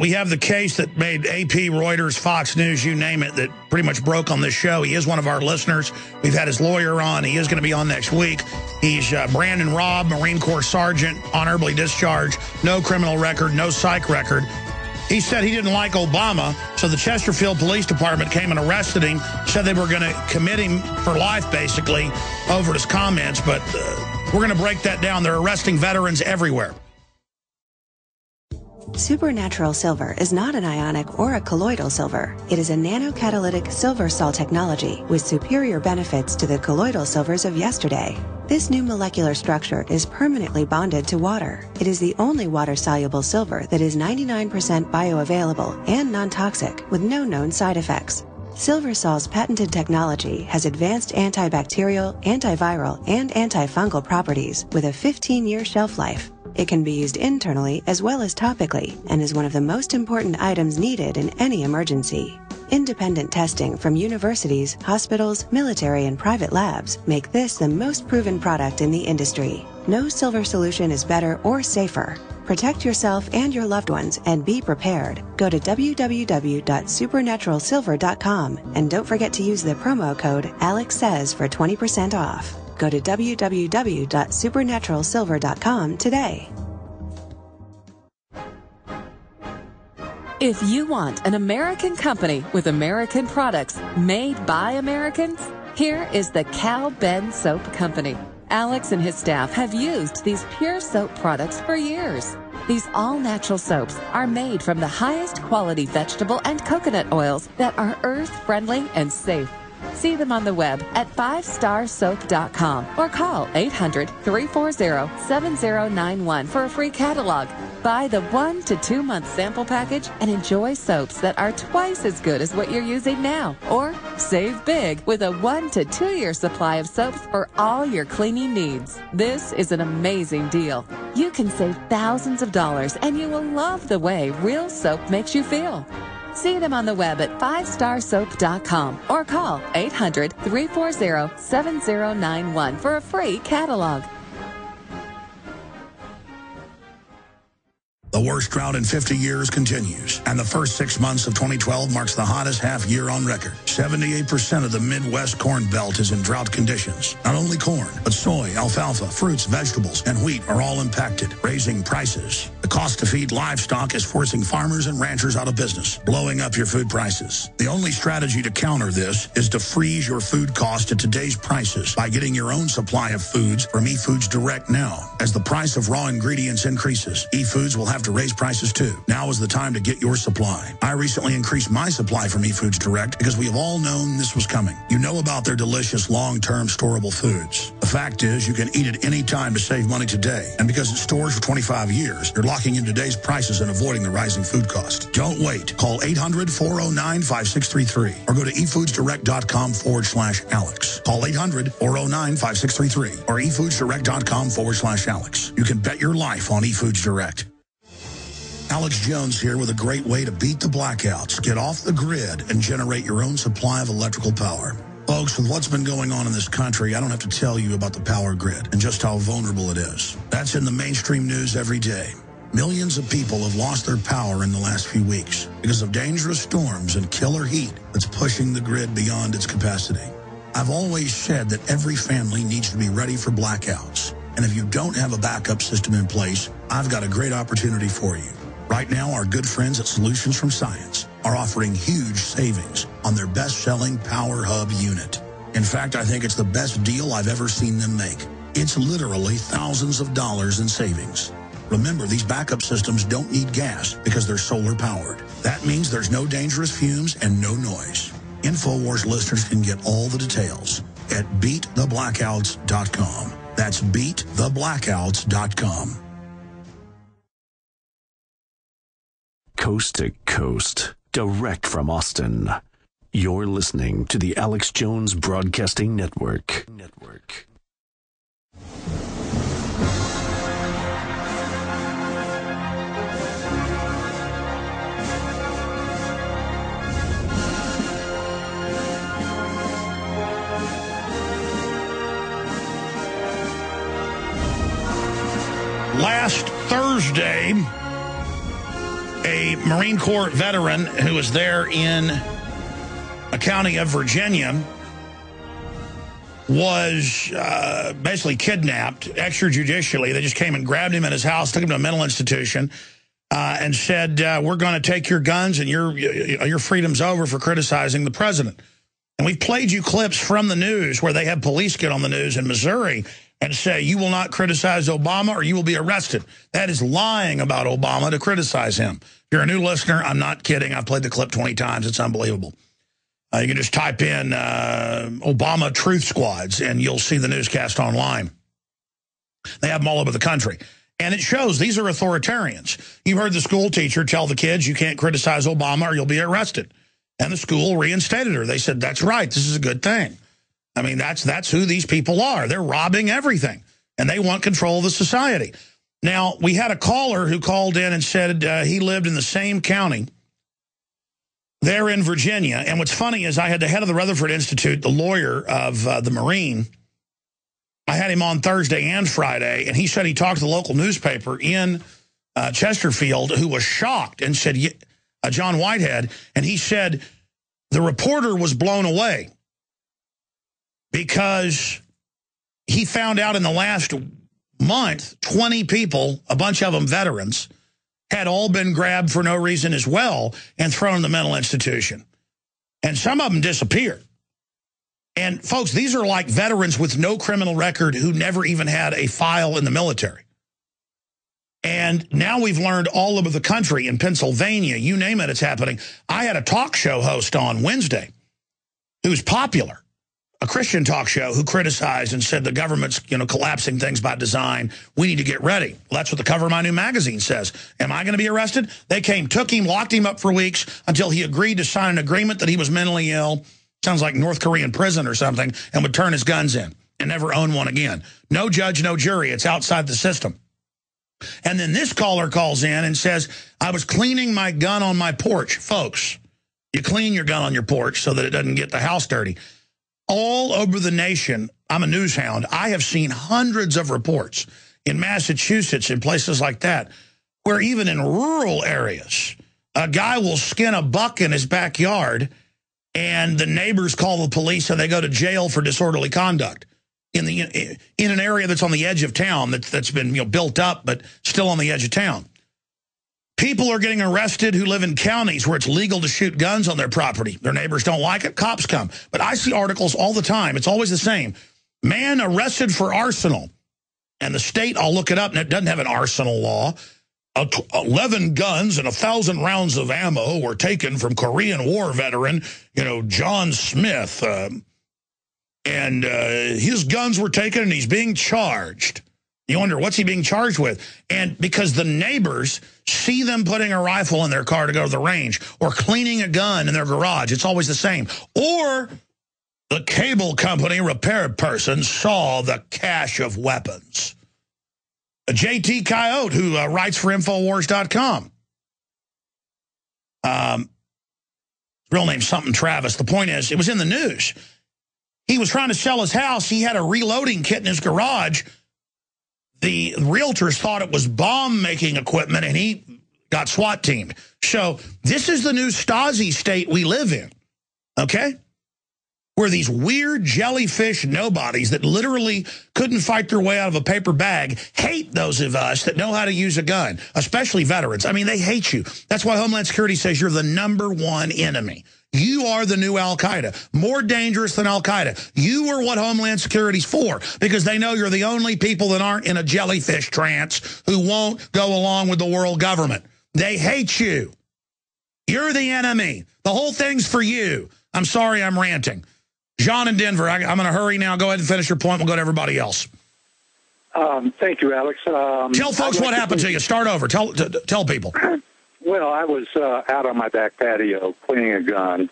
We have the case that made AP, Reuters, Fox News, you name it, that pretty much broke on this show. He is one of our listeners. We've had his lawyer on. He is going to be on next week. He's Brandon Robb, Marine Corps Sergeant, honorably discharged, no criminal record, no psych record. He said he didn't like Obama, so the Chesterfield Police Department came and arrested him, said they were going to commit him for life, basically, over his comments. But we're going to break that down. They're arresting veterans everywhere. Supernatural silver is not an ionic or a colloidal silver. It is a nanocatalytic silver salt technology with superior benefits to the colloidal silvers of yesterday. This new molecular structure is permanently bonded to water. It is the only water-soluble silver that is 99% bioavailable and non-toxic with no known side effects. SilverSol's patented technology has advanced antibacterial, antiviral, and antifungal properties with a 15-year shelf life. It can be used internally as well as topically and is one of the most important items needed in any emergency. Independent testing from universities, hospitals, military, and private labs make this the most proven product in the industry. No silver solution is better or safer. Protect yourself and your loved ones and be prepared. Go to www.supernaturalsilver.com and don't forget to use the promo code AlexSays for 20% off. Go to www.supernaturalsilver.com today. If you want an American company with American products made by Americans, here is the Cal Ben Soap Company. Alex and his staff have used these pure soap products for years. These all-natural soaps are made from the highest quality vegetable and coconut oils that are earth-friendly and safe. See them on the web at 5starsoap.com or call 800-340-7091 for a free catalog. Buy the 1 to 2 month sample package and enjoy soaps that are twice as good as what you're using now. Or save big with a 1 to 2 year supply of soaps for all your cleaning needs. This is an amazing deal. You can save thousands of dollars and you will love the way real soap makes you feel. See them on the web at 5starsoap.com or call 800-340-7091 for a free catalog. The worst drought in 50 years continues, and the first 6 months of 2012 marks the hottest half year on record. 78% of the Midwest Corn Belt is in drought conditions. Not only corn, but soy, alfalfa, fruits, vegetables, and wheat are all impacted, raising prices. The cost to feed livestock is forcing farmers and ranchers out of business, blowing up your food prices. The only strategy to counter this is to freeze your food cost at today's prices by getting your own supply of foods from eFoods Direct now. As the price of raw ingredients increases, eFoods will have to raise prices too. Now is the time to get your supply. I recently increased my supply from eFoods Direct because we have all known this was coming. You know about their delicious long-term storable foods. The fact is, you can eat it any time to save money today. And because it stores for 25 years, you're locking in today's prices and avoiding the rising food cost. Don't wait. Call 800-409-5633 or go to efoodsdirect.com/Alex. Call 800-409-5633 or efoodsdirect.com/Alex. You can bet your life on eFoods Direct. Alex Jones here with a great way to beat the blackouts, get off the grid, and generate your own supply of electrical power. Folks, with what's been going on in this country, I don't have to tell you about the power grid and just how vulnerable it is. That's in the mainstream news every day. Millions of people have lost their power in the last few weeks because of dangerous storms and killer heat that's pushing the grid beyond its capacity. I've always said that every family needs to be ready for blackouts. And if you don't have a backup system in place, I've got a great opportunity for you. Right now, our good friends at Solutions from Science are offering huge savings on their best-selling Power Hub unit. In fact, I think it's the best deal I've ever seen them make. It's literally thousands of dollars in savings. Remember, these backup systems don't need gas because they're solar-powered. That means there's no dangerous fumes and no noise. InfoWars listeners can get all the details at beattheblackouts.com. That's beattheblackouts.com. Coast to coast, direct from Austin. You're listening to the Alex Jones Broadcasting Network. Last Thursday, a Marine Corps veteran who was there in a county of Virginia was basically kidnapped extrajudicially. They just came and grabbed him in his house, took him to a mental institution, and said, we're going to take your guns and your freedom's over for criticizing the president. And we've played you clips from the news where they have police get on the news in Missouri and say, you will not criticize Obama or you will be arrested. That is lying about Obama to criticize him. If you're a new listener, I'm not kidding. I've played the clip 20 times. It's unbelievable. You can just type in Obama truth squads and you'll see the newscast online. They have them all over the country. And it shows these are authoritarians. You heard the school teacher tell the kids you can't criticize Obama or you'll be arrested. And the school reinstated her. They said, that's right. This is a good thing. I mean, that's who these people are. They're robbing everything. And they want control of the society. Now, we had a caller who called in and said he lived in the same county there in Virginia. And what's funny is I had the head of the Rutherford Institute, the lawyer of the Marine. I had him on Thursday and Friday. And he said he talked to the local newspaper in Chesterfield who was shocked and said, John Whitehead, and he said the reporter was blown away because he found out in the last month, 20 people, a bunch of them veterans, had all been grabbed for no reason as well and thrown in the mental institution. And some of them disappeared. And, folks, these are like veterans with no criminal record who never even had a file in the military. And now we've learned all over the country, in Pennsylvania, you name it, it's happening. I had a talk show host on Wednesday who's popular, a Christian talk show, who criticized and said the government's, collapsing things by design. We need to get ready. Well, that's what the cover of my new magazine says. Am I going to be arrested? They came, took him, locked him up for weeks until he agreed to sign an agreement that he was mentally ill. Sounds like North Korean prison or something, and would turn his guns in and never own one again. No judge, no jury. It's outside the system. And then this caller calls in and says, I was cleaning my gun on my porch. Folks, you clean your gun on your porch so that it doesn't get the house dirty. All over the nation, I'm a news hound. I have seen hundreds of reports in Massachusetts and places like that, where even in rural areas, a guy will skin a buck in his backyard and the neighbors call the police and they go to jail for disorderly conduct. In an area that's on the edge of town that's been built up but still on the edge of town. People are getting arrested who live in counties where it's legal to shoot guns on their property. Their neighbors don't like it, cops come. But I see articles all the time. It's always the same. Man arrested for arsenal. And the state, I'll look it up, and it doesn't have an arsenal law. 11 guns and 1,000 rounds of ammo were taken from Korean War veteran, John Smith. And his guns were taken and he's being charged. You wonder, what's he being charged with? And because the neighbors see them putting a rifle in their car to go to the range or cleaning a gun in their garage, it's always the same. Or the cable company repair person saw the cache of weapons. JT Coyote, who writes for Infowars.com. Real name something Travis. The point is, it was in the news. He was trying to sell his house. He had a reloading kit in his garage. The realtors thought it was bomb-making equipment, and he got SWAT teamed. So this is the new Stasi state we live in, okay? Where these weird jellyfish nobodies that literally couldn't fight their way out of a paper bag hate those of us that know how to use a gun, especially veterans. I mean, they hate you. That's why Homeland Security says you're the #1 enemy. You are the new Al-Qaeda, more dangerous than Al-Qaeda. You are what Homeland Security's for, because they know you're the only people that aren't in a jellyfish trance who won't go along with the world government. They hate you. You're the enemy. The whole thing's for you. I'm sorry I'm ranting. John in Denver, I'm going to hurry now. Go ahead and finish your point. We'll go to everybody else. Thank you, Alex. Tell folks what happened to you. Start over. Tell people. Well, I was out on my back patio cleaning a gun,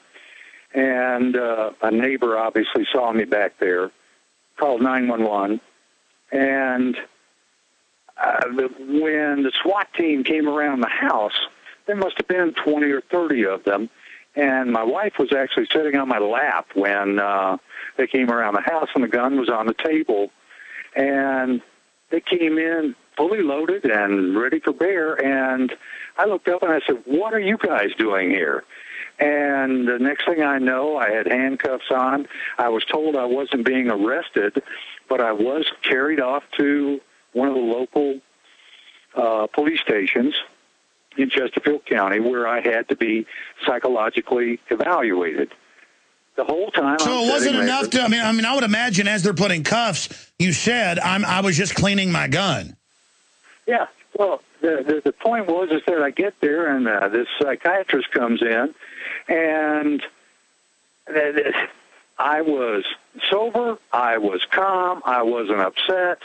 and a neighbor obviously saw me back there, called 911, and when the SWAT team came around the house, there must have been 20 or 30 of them, and my wife was actually sitting on my lap when they came around the house, and the gun was on the table, and they came in fully loaded and ready for bear. And I looked up and I said, "What are you guys doing here?" And the next thing I know, I had handcuffs on. I was told I wasn't being arrested, but I was carried off to one of the local police stations in Chesterfield County, where I had to be psychologically evaluated. The whole time. So it wasn't enough to. I mean, I would imagine as they're putting cuffs, you said, I was just cleaning my gun. Yeah. Well, the point was is that I get there and this psychiatrist comes in, and I was sober, I was calm, I wasn't upset,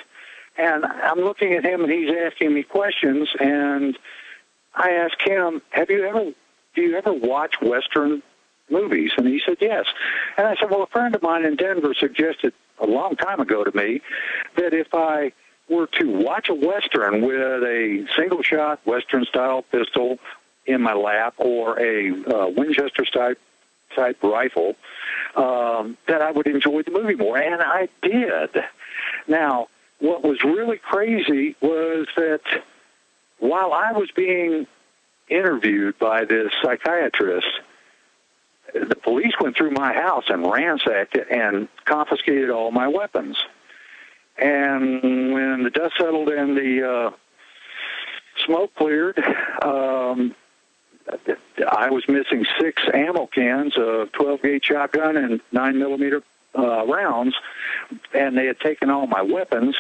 and I'm looking at him and he's asking me questions, and I asked him, do you ever watch Western movies? And he said, yes. And I said, well, a friend of mine in Denver suggested a long time ago to me that if I were to watch a Western with a single-shot Western-style pistol in my lap or a Winchester-type rifle, that I would enjoy the movie more. And I did. Now, what was really crazy was that while I was being interviewed by this psychiatrist, the police went through my house and ransacked it and confiscated all my weapons. And when the dust settled and the smoke cleared, I was missing 6 ammo cans of 12-gauge shotgun and 9mm rounds, and they had taken all my weapons.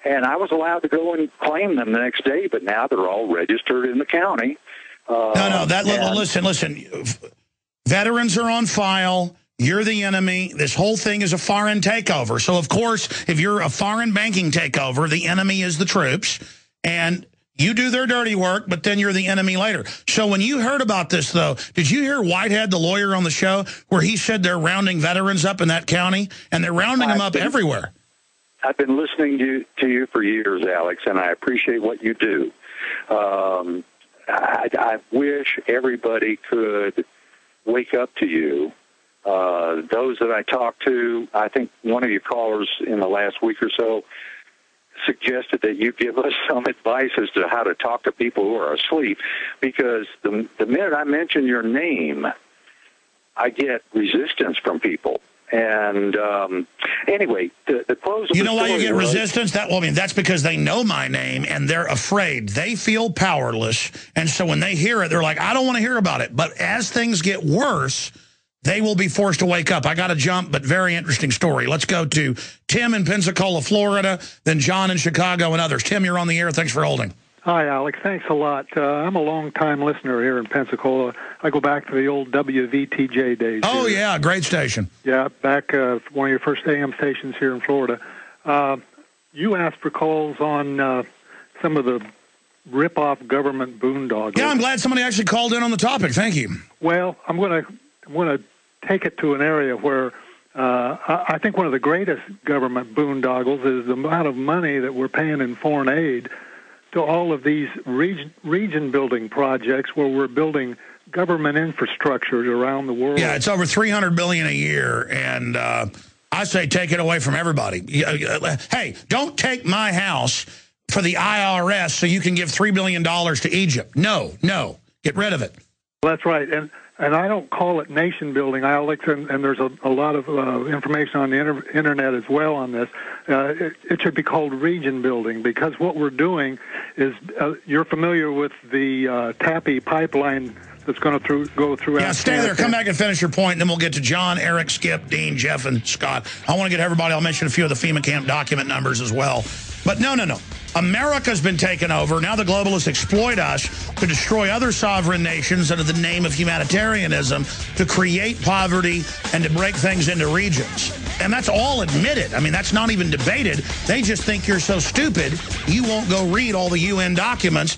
And I was allowed to go and claim them the next day, but now they're all registered in the county. Listen. Veterans are on file. You're the enemy. This whole thing is a foreign takeover. So, of course, if you're a foreign banking takeover, the enemy is the troops. And you do their dirty work, but then you're the enemy later. So when you heard about this, though, did you hear Whitehead, the lawyer on the show, where he said they're rounding veterans up in that county? And they're rounding them up everywhere. I've been listening to you for years, Alex, and I appreciate what you do. I wish everybody could wake up to you. Those that I talked to, I think one of your callers in the last week or so suggested that you give us some advice as to how to talk to people who are asleep, because the minute I mention your name, I get resistance from people. And anyway, the close of you know why you get resistance? That's because they know my name and they're afraid. They feel powerless, and so when they hear it, they're like, I don't want to hear about it. But as things get worse, they will be forced to wake up. I got to jump, but very interesting story. Let's go to Tim in Pensacola, Florida, then John in Chicago and others. Tim, you're on the air. Thanks for holding. Hi, Alex. Thanks a lot. I'm a long-time listener here in Pensacola. I go back to the old WVTJ days. Oh, here. Yeah, great station. Yeah, back one of your first AM stations here in Florida. You asked for calls on some of the rip-off government boondoggles. Yeah, I'm glad somebody actually called in on the topic. Thank you. Well, I'm going to take it to an area where I think one of the greatest government boondoggles is the amount of money that we're paying in foreign aid to all of these region-building projects where we're building government infrastructures around the world. Yeah, it's over $300 billion a year, and I say take it away from everybody. Hey, don't take my house for the IRS so you can give $3 billion to Egypt. No, get rid of it. That's right, and I don't call it nation building, Alex, and there's a lot of information on the internet as well on this. It should be called region building, because what we're doing is, you're familiar with the TAPI pipeline that's going to go through. Yeah, stay there. Come back and finish your point, and then we'll get to John, Eric, Skip, Dean, Jeff, and Scott. I want to get everybody. I'll mention a few of the FEMA camp document numbers as well. But no. America's been taken over. Now the globalists exploit us to destroy other sovereign nations under the name of humanitarianism, to create poverty and to break things into regions. And that's all admitted. I mean, that's not even debated. They just think you're so stupid, you won't go read all the UN documents.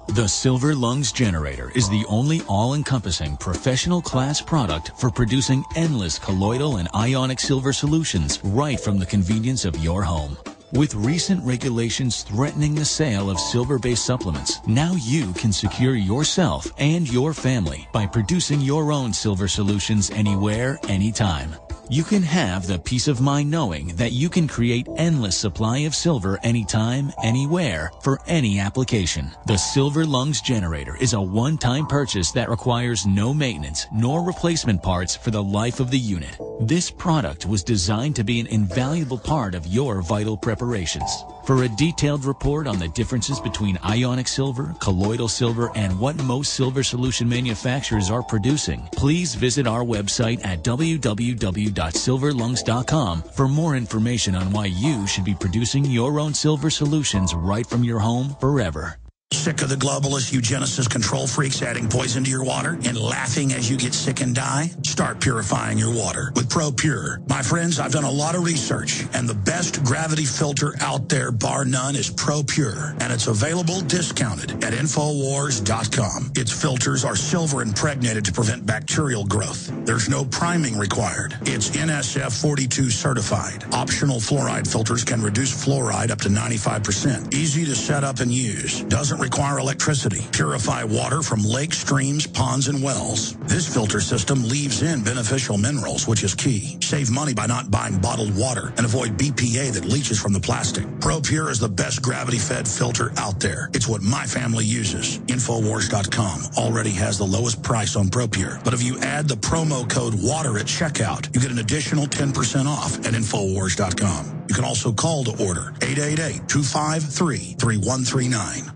The Silver Lungs Generator is the only all-encompassing professional-class product for producing endless colloidal and ionic silver solutions right from the convenience of your home. With recent regulations threatening the sale of silver-based supplements, now you can secure yourself and your family by producing your own silver solutions anywhere, anytime. you can have the peace of mind knowing that you can create endless supply of silver anytime, anywhere, for any application. The Silver Lungs Generator is a one-time purchase that requires no maintenance nor replacement parts for the life of the unit. This product was designed to be an invaluable part of your vital preparations. For a detailed report on the differences between ionic silver, colloidal silver, and what most silver solution manufacturers are producing, please visit our website at www.silverlungs.com for more information on why you should be producing your own silver solutions right from your home forever. Sick of the globalist eugenicist control freaks adding poison to your water and laughing as you get sick and die? Start purifying your water with ProPure. My friends, I've done a lot of research, and the best gravity filter out there, bar none, is ProPure, and it's available discounted at Infowars.com. Its filters are silver impregnated to prevent bacterial growth. There's no priming required. It's NSF 42 certified. Optional fluoride filters can reduce fluoride up to 95%. Easy to set up and use. Doesn't require electricity. Purify water from lakes, streams, ponds, and wells. This filter system leaves in beneficial minerals, which is key. Save money by not buying bottled water and avoid BPA that leaches from the plastic. ProPure is the best gravity-fed filter out there. It's what my family uses. Infowars.com already has the lowest price on ProPure, but if you add the promo code WATER at checkout, you get an additional 10% off at Infowars.com. You can also call to order 888-253-3139.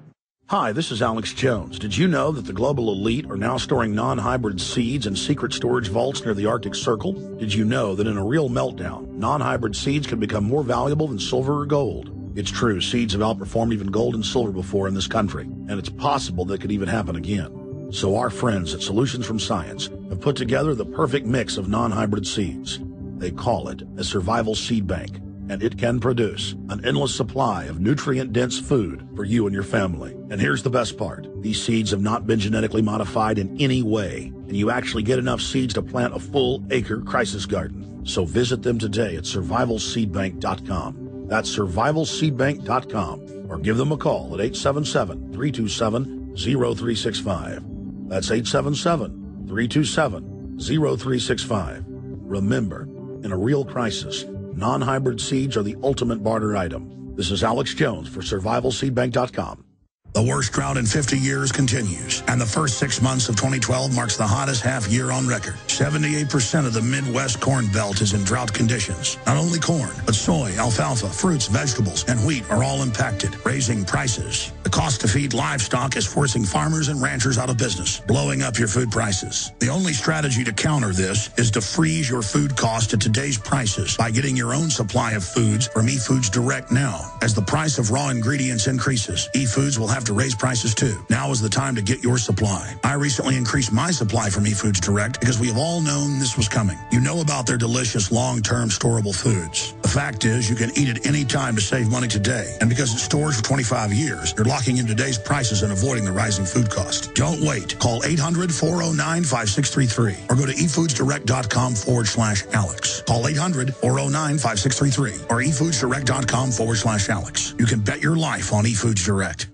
Hi, this is Alex Jones. Did you know that the global elite are now storing non-hybrid seeds in secret storage vaults near the Arctic Circle? Did you know that in a real meltdown, non-hybrid seeds can become more valuable than silver or gold? It's true, seeds have outperformed even gold and silver before in this country, and it's possible that could even happen again. So our friends at Solutions from Science have put together the perfect mix of non-hybrid seeds. They call it a survival seed bank, and it can produce an endless supply of nutrient-dense food for you and your family. And here's the best part. These seeds have not been genetically modified in any way, and you actually get enough seeds to plant a full-acre crisis garden. So visit them today at survivalseedbank.com. That's survivalseedbank.com, or give them a call at 877-327-0365. That's 877-327-0365. Remember, in a real crisis, non-hybrid seeds are the ultimate barter item. This is Alex Jones for survivalseedbank.com. The worst drought in 50 years continues, and the first 6 months of 2012 marks the hottest half year on record. 78% of the Midwest Corn Belt is in drought conditions. Not only corn, but soy, alfalfa, fruits, vegetables, and wheat are all impacted, raising prices. The cost to feed livestock is forcing farmers and ranchers out of business, blowing up your food prices. The only strategy to counter this is to freeze your food cost at today's prices by getting your own supply of foods from eFoods Direct now. As the price of raw ingredients increases, eFoods will have to raise prices too. Now is the time to get your supply. I recently increased my supply from eFoods Direct because we have all known this was coming. You know about their delicious long-term storable foods. The fact is you can eat it any time to save money today. And because it stores for 25 years, you're locking in today's prices and avoiding the rising food cost. Don't wait. Call 800-409-5633 or go to efoodsdirect.com/Alex. Call 800-409-5633 or efoodsdirect.com/Alex. You can bet your life on eFoods Direct.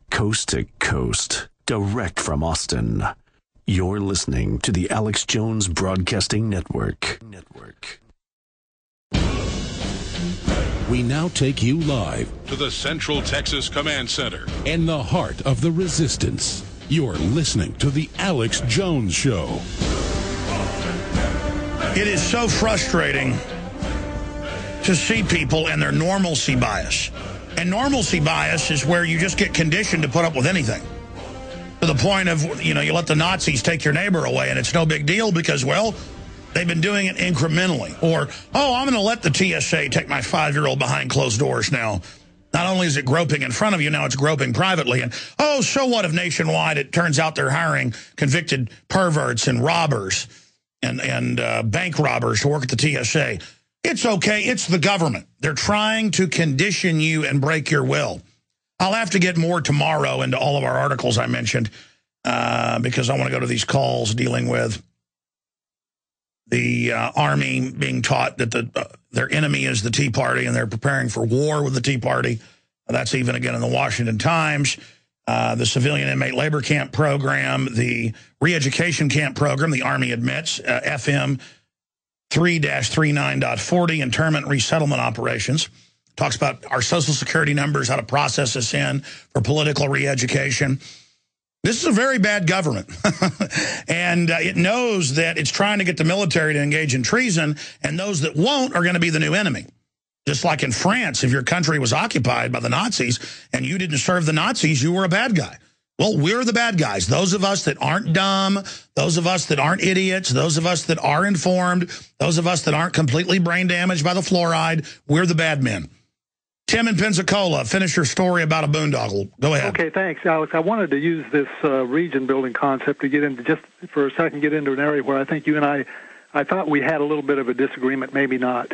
Coast to coast, direct from Austin. You're listening to the Alex Jones Broadcasting Network. We now take you live To the Central Texas Command Center. in the heart of the resistance. You're listening to the Alex Jones Show. It is so frustrating to see people and their normalcy bias. And normalcy bias is where you just get conditioned to put up with anything. To the point of, you let the Nazis take your neighbor away and it's no big deal because, well, they've been doing it incrementally. Or, I'm going to let the TSA take my 5-year-old behind closed doors now. Not only is it groping in front of you, now it's groping privately. And, so what if nationwide it turns out they're hiring convicted perverts and robbers and bank robbers to work at the TSA? It's okay. It's the government. They're trying to condition you and break your will. I'll have to get more tomorrow into all of our articles I mentioned because I want to go to these calls dealing with the Army being taught that their enemy is the Tea Party and they're preparing for war with the Tea Party. That's even again in the Washington Times. the civilian inmate labor camp program, the re-education camp program, the Army admits, FM 3-39.40, internment resettlement operations. Talks about our Social Security numbers, how to process us in for political re-education. This is a very bad government. And it knows that it's trying to get the military to engage in treason, and those that won't are going to be the new enemy. Just like in France, if your country was occupied by the Nazis and you didn't serve the Nazis, you were a bad guy. Well, we're the bad guys. Those of us that aren't dumb, those of us that aren't idiots, those of us that are informed, those of us that aren't completely brain damaged by the fluoride, we're the bad men. Tim in Pensacola, finish your story about a boondoggle. Go ahead. Okay, thanks, Alex. I wanted to use this region-building concept to get into, just for a second, get into an area where I think you and I thought we had a little bit of a disagreement, maybe not.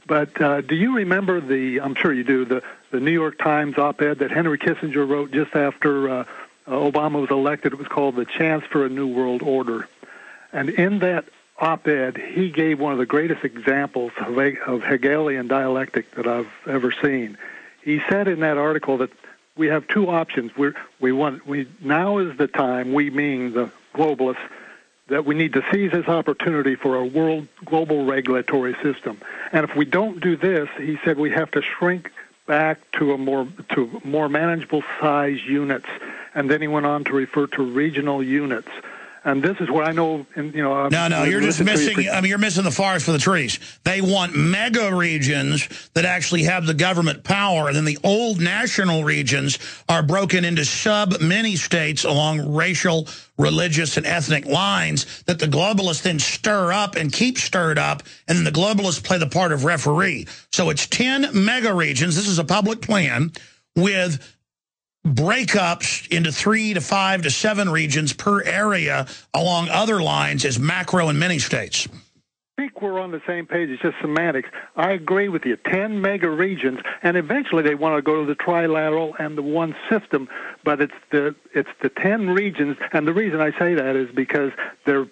But do you remember I'm sure you do, the New York Times op-ed that Henry Kissinger wrote just after Obama was elected? It was called The Chance for a New World Order. And in that op-ed, he gave one of the greatest examples of Hegelian dialectic that I've ever seen. He said in that article that we have two options. Now is the time, we meaning the globalists, that we need to seize this opportunity for a global regulatory system. And if we don't do this, he said, we have to shrink back to more manageable size units. And then he went on to refer to regional units. And this is where I know, No, you're just missing. You're missing the forest for the trees. They want mega regions that actually have the government power, and then the old national regions are broken into sub-mini states along racial, religious, and ethnic lines that the globalists then stir up and keep stirred up, and then the globalists play the part of referee. So it's 10 mega regions. This is a public plan with breakups into 3 to 5 to 7 regions per area along other lines as macro and mini states. I think we're on the same page. It's just semantics. I agree with you. 10 mega regions, and eventually they want to go to the trilateral and the one system, but it's the 10 regions, and the reason I say that is because they're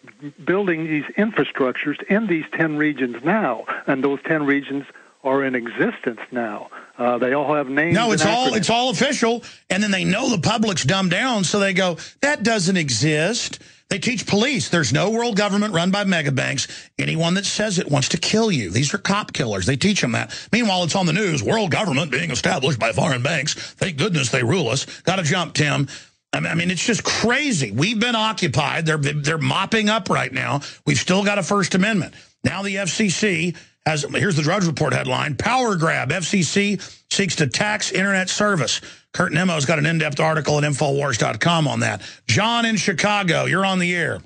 building these infrastructures in these 10 regions now, and those 10 regions are in existence now. They all have names. No, it's all official, and then they know the public's dumbed down, so they go, that doesn't exist. They teach police. There's no world government run by megabanks. Anyone that says it wants to kill you. These are cop killers. They teach them that. Meanwhile, it's on the news, world government being established by foreign banks. Thank goodness they rule us. Got to jump, Tim. I mean, it's just crazy. We've been occupied. They're mopping up right now. We've still got a First Amendment. Now the FCC here's the Drudge Report headline, Power Grab, FCC seeks to tax internet service. Kurt Nemo's got an in-depth article at Infowars.com on that. John in Chicago, you're on the air.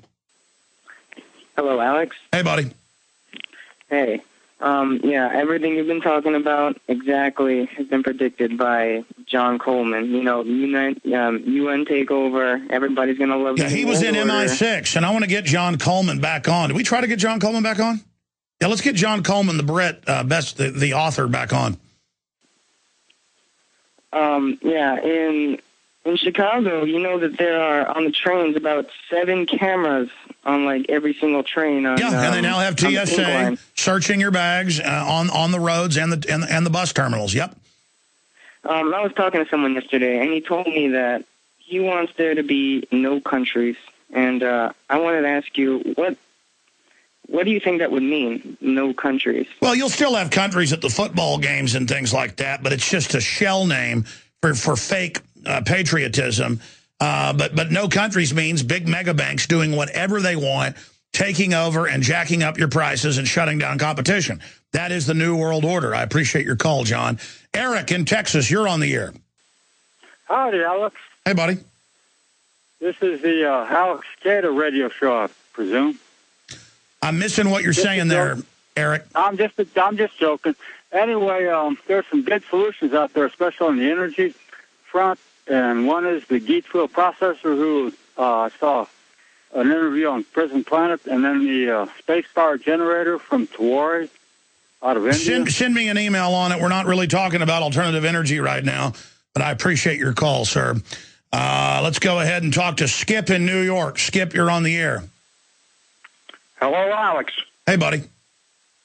Hello, Alex. Hey, buddy. Hey. Yeah, everything you've been talking about exactly has been predicted by John Coleman. You know, UN takeover, everybody's going to love Yeah, he was in MI6, and I want to get John Coleman back on. Did we try to get John Coleman back on? Yeah, let's get John Coleman, the author, back on. Yeah, in Chicago, you know that there are on the trains about 7 cameras on like every single train. On, and they now have TSA searching your bags on the roads and the bus terminals. Yep. I was talking to someone yesterday, and he told me that he wants there to be no countries. And I wanted to ask you, what do you think that would mean, no countries? Well, you'll still have countries at the football games and things like that, but it's just a shell name for fake patriotism. But no countries means big mega banks doing whatever they want, taking over and jacking up your prices and shutting down competition. That is the New World Order. I appreciate your call, John. Eric in Texas, you're on the air. Howdy, Alex. Hey, buddy. This is the Alex Gator radio show, I presume. I'm missing what you're saying there, Eric. I'm just joking. Anyway, there's some good solutions out there, especially on the energy front. And one is the Geet Fuel Processor, who I saw an interview on Prison Planet, and then the space power generator from Tawari out of India. Send me an email on it. We're not really talking about alternative energy right now, but I appreciate your call, sir. Let's go ahead and talk to Skip in New York. Skip, you're on the air. Hello, Alex. Hey, buddy.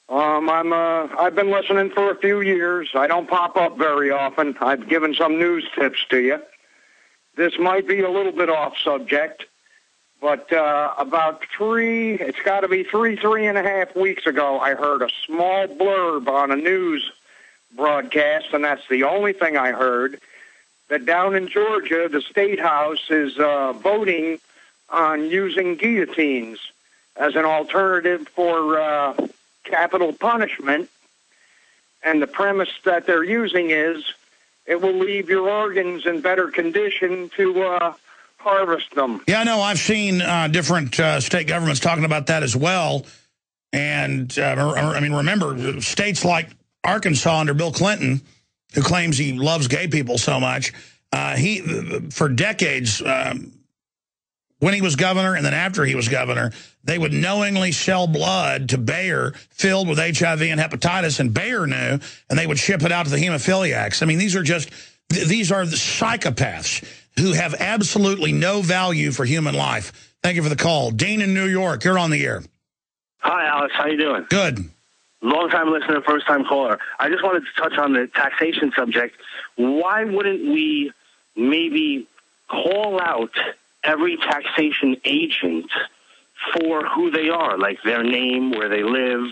I've been listening for a few years. I don't pop up very often. I've given some news tips to you. this might be a little bit off subject, but about it's got to be 3.5 weeks ago, I heard a small blurb on a news broadcast, and that's the only thing I heard, that down in Georgia, the State House is voting on using guillotines as an alternative for capital punishment. And the premise that they're using is it will leave your organs in better condition to harvest them. Yeah, no, I've seen different state governments talking about that as well. And, I mean, remember, states like Arkansas under Bill Clinton, who claims he loves gay people so much, for decades, when he was governor and then after he was governor, they would knowingly sell blood to Bayer filled with HIV and hepatitis, and Bayer knew, and they would ship it out to the hemophiliacs. I mean, these are the psychopaths who have absolutely no value for human life. Thank you for the call. Dean in New York, you're on the air. Hi, Alex. How you doing? Good. Long-time listener, first-time caller. I just wanted to touch on the taxation subject. Why wouldn't we maybe call out every taxation agent for who they are, like their name, where they live,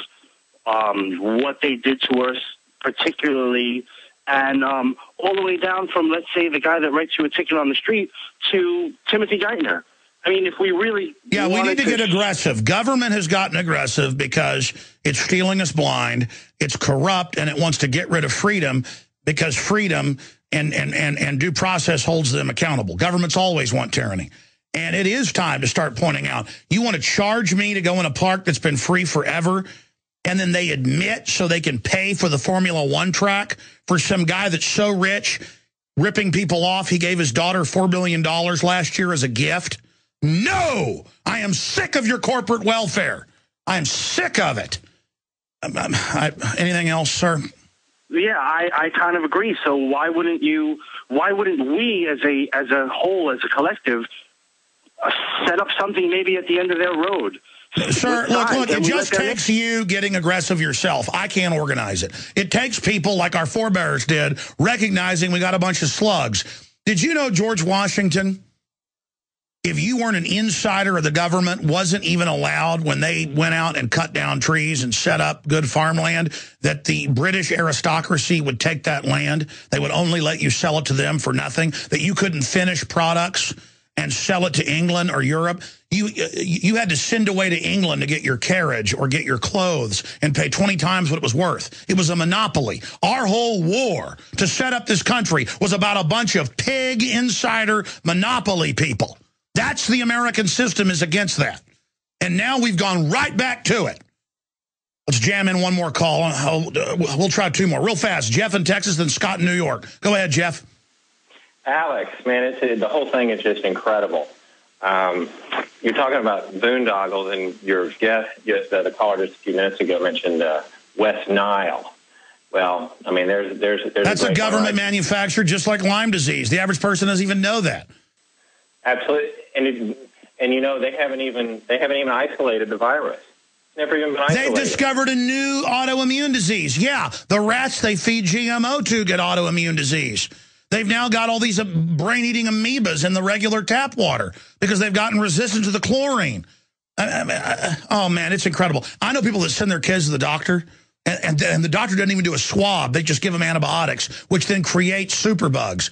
what they did to us particularly, and all the way down from, let's say, the guy that writes you a ticket on the street to Timothy Geithner. I mean, if we really... Yeah, we need to get aggressive. Government has gotten aggressive because it's stealing us blind, it's corrupt, and it wants to get rid of freedom because freedom and due process holds them accountable. Governments always want tyranny. And it is time to start pointing out, you want to charge me to go in a park that's been free forever, and then they admit so they can pay for the Formula One track for some guy that's so rich, ripping people off. He gave his daughter $4 billion last year as a gift. No! I am sick of your corporate welfare. I am sick of it. Anything else, sir? Yeah, I kind of agree. So why wouldn't we as a whole, as a collective, set up something maybe at the end of their road? Sir, look, it just takes you getting aggressive yourself. I can't organize it. It takes people like our forebears did, recognizing we got a bunch of slugs. Did you know George Washington, if you weren't an insider of the government, wasn't even allowed when they went out and cut down trees and set up good farmland, that the British aristocracy would take that land? They would only let you sell it to them for nothing, that you couldn't finish products and sell it to England or Europe. You had to send away to England to get your carriage or get your clothes and pay 20 times what it was worth. It was a monopoly. Our whole war to set up this country was about a bunch of pig insider monopoly people. That's the American system, is against that. And now we've gone right back to it. Let's jam in one more call. We'll try two more. Real fast. Jeff in Texas, then Scott in New York. Go ahead, Jeff. Alex, man, the whole thing is just incredible. You're talking about boondoggles, and your guest, the caller just a few minutes ago mentioned West Nile. Well, I mean, there's that's a government manufactured, just like Lyme disease. The average person doesn't even know that. Absolutely, and you know they haven't even isolated the virus. Never even been isolated. They've discovered a new autoimmune disease. Yeah, the rats they feed GMO to get autoimmune disease. They've now got all these brain-eating amoebas in the regular tap water because they've gotten resistant to the chlorine. Oh, man, it's incredible. I know people that send their kids to the doctor, and the doctor doesn't even do a swab. They just give them antibiotics, which then creates superbugs.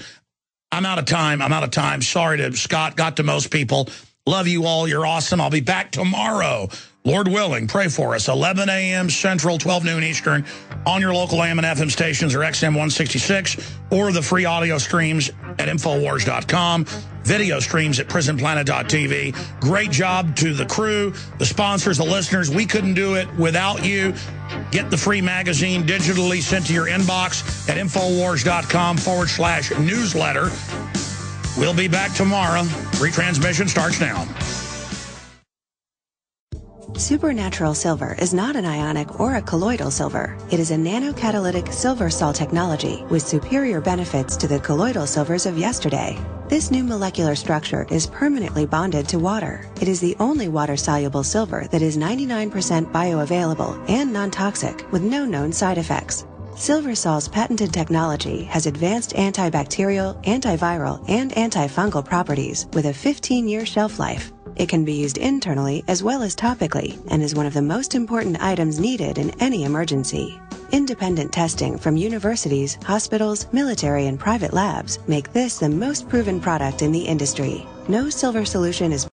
I'm out of time. Sorry to Scott. Got to most people. Love you all. You're awesome. I'll be back tomorrow. Lord willing, pray for us. 11 a.m. Central, 12 noon Eastern, on your local AM and FM stations or XM 166, or the free audio streams at Infowars.com, video streams at PrisonPlanet.tv. Great job to the crew, the sponsors, the listeners. We couldn't do it without you. Get the free magazine digitally sent to your inbox at Infowars.com/newsletter. We'll be back tomorrow. Retransmission starts now. Supernatural silver is not an ionic or a colloidal silver. It is a nanocatalytic silver salt technology with superior benefits to the colloidal silvers of yesterday. This new molecular structure is permanently bonded to water. It is the only water-soluble silver that is 99% bioavailable and non-toxic with no known side effects. Silversol's patented technology has advanced antibacterial, antiviral, and antifungal properties with a 15-year shelf life. It can be used internally as well as topically and is one of the most important items needed in any emergency. Independent testing from universities, hospitals, military, and private labs make this the most proven product in the industry. No silver solution is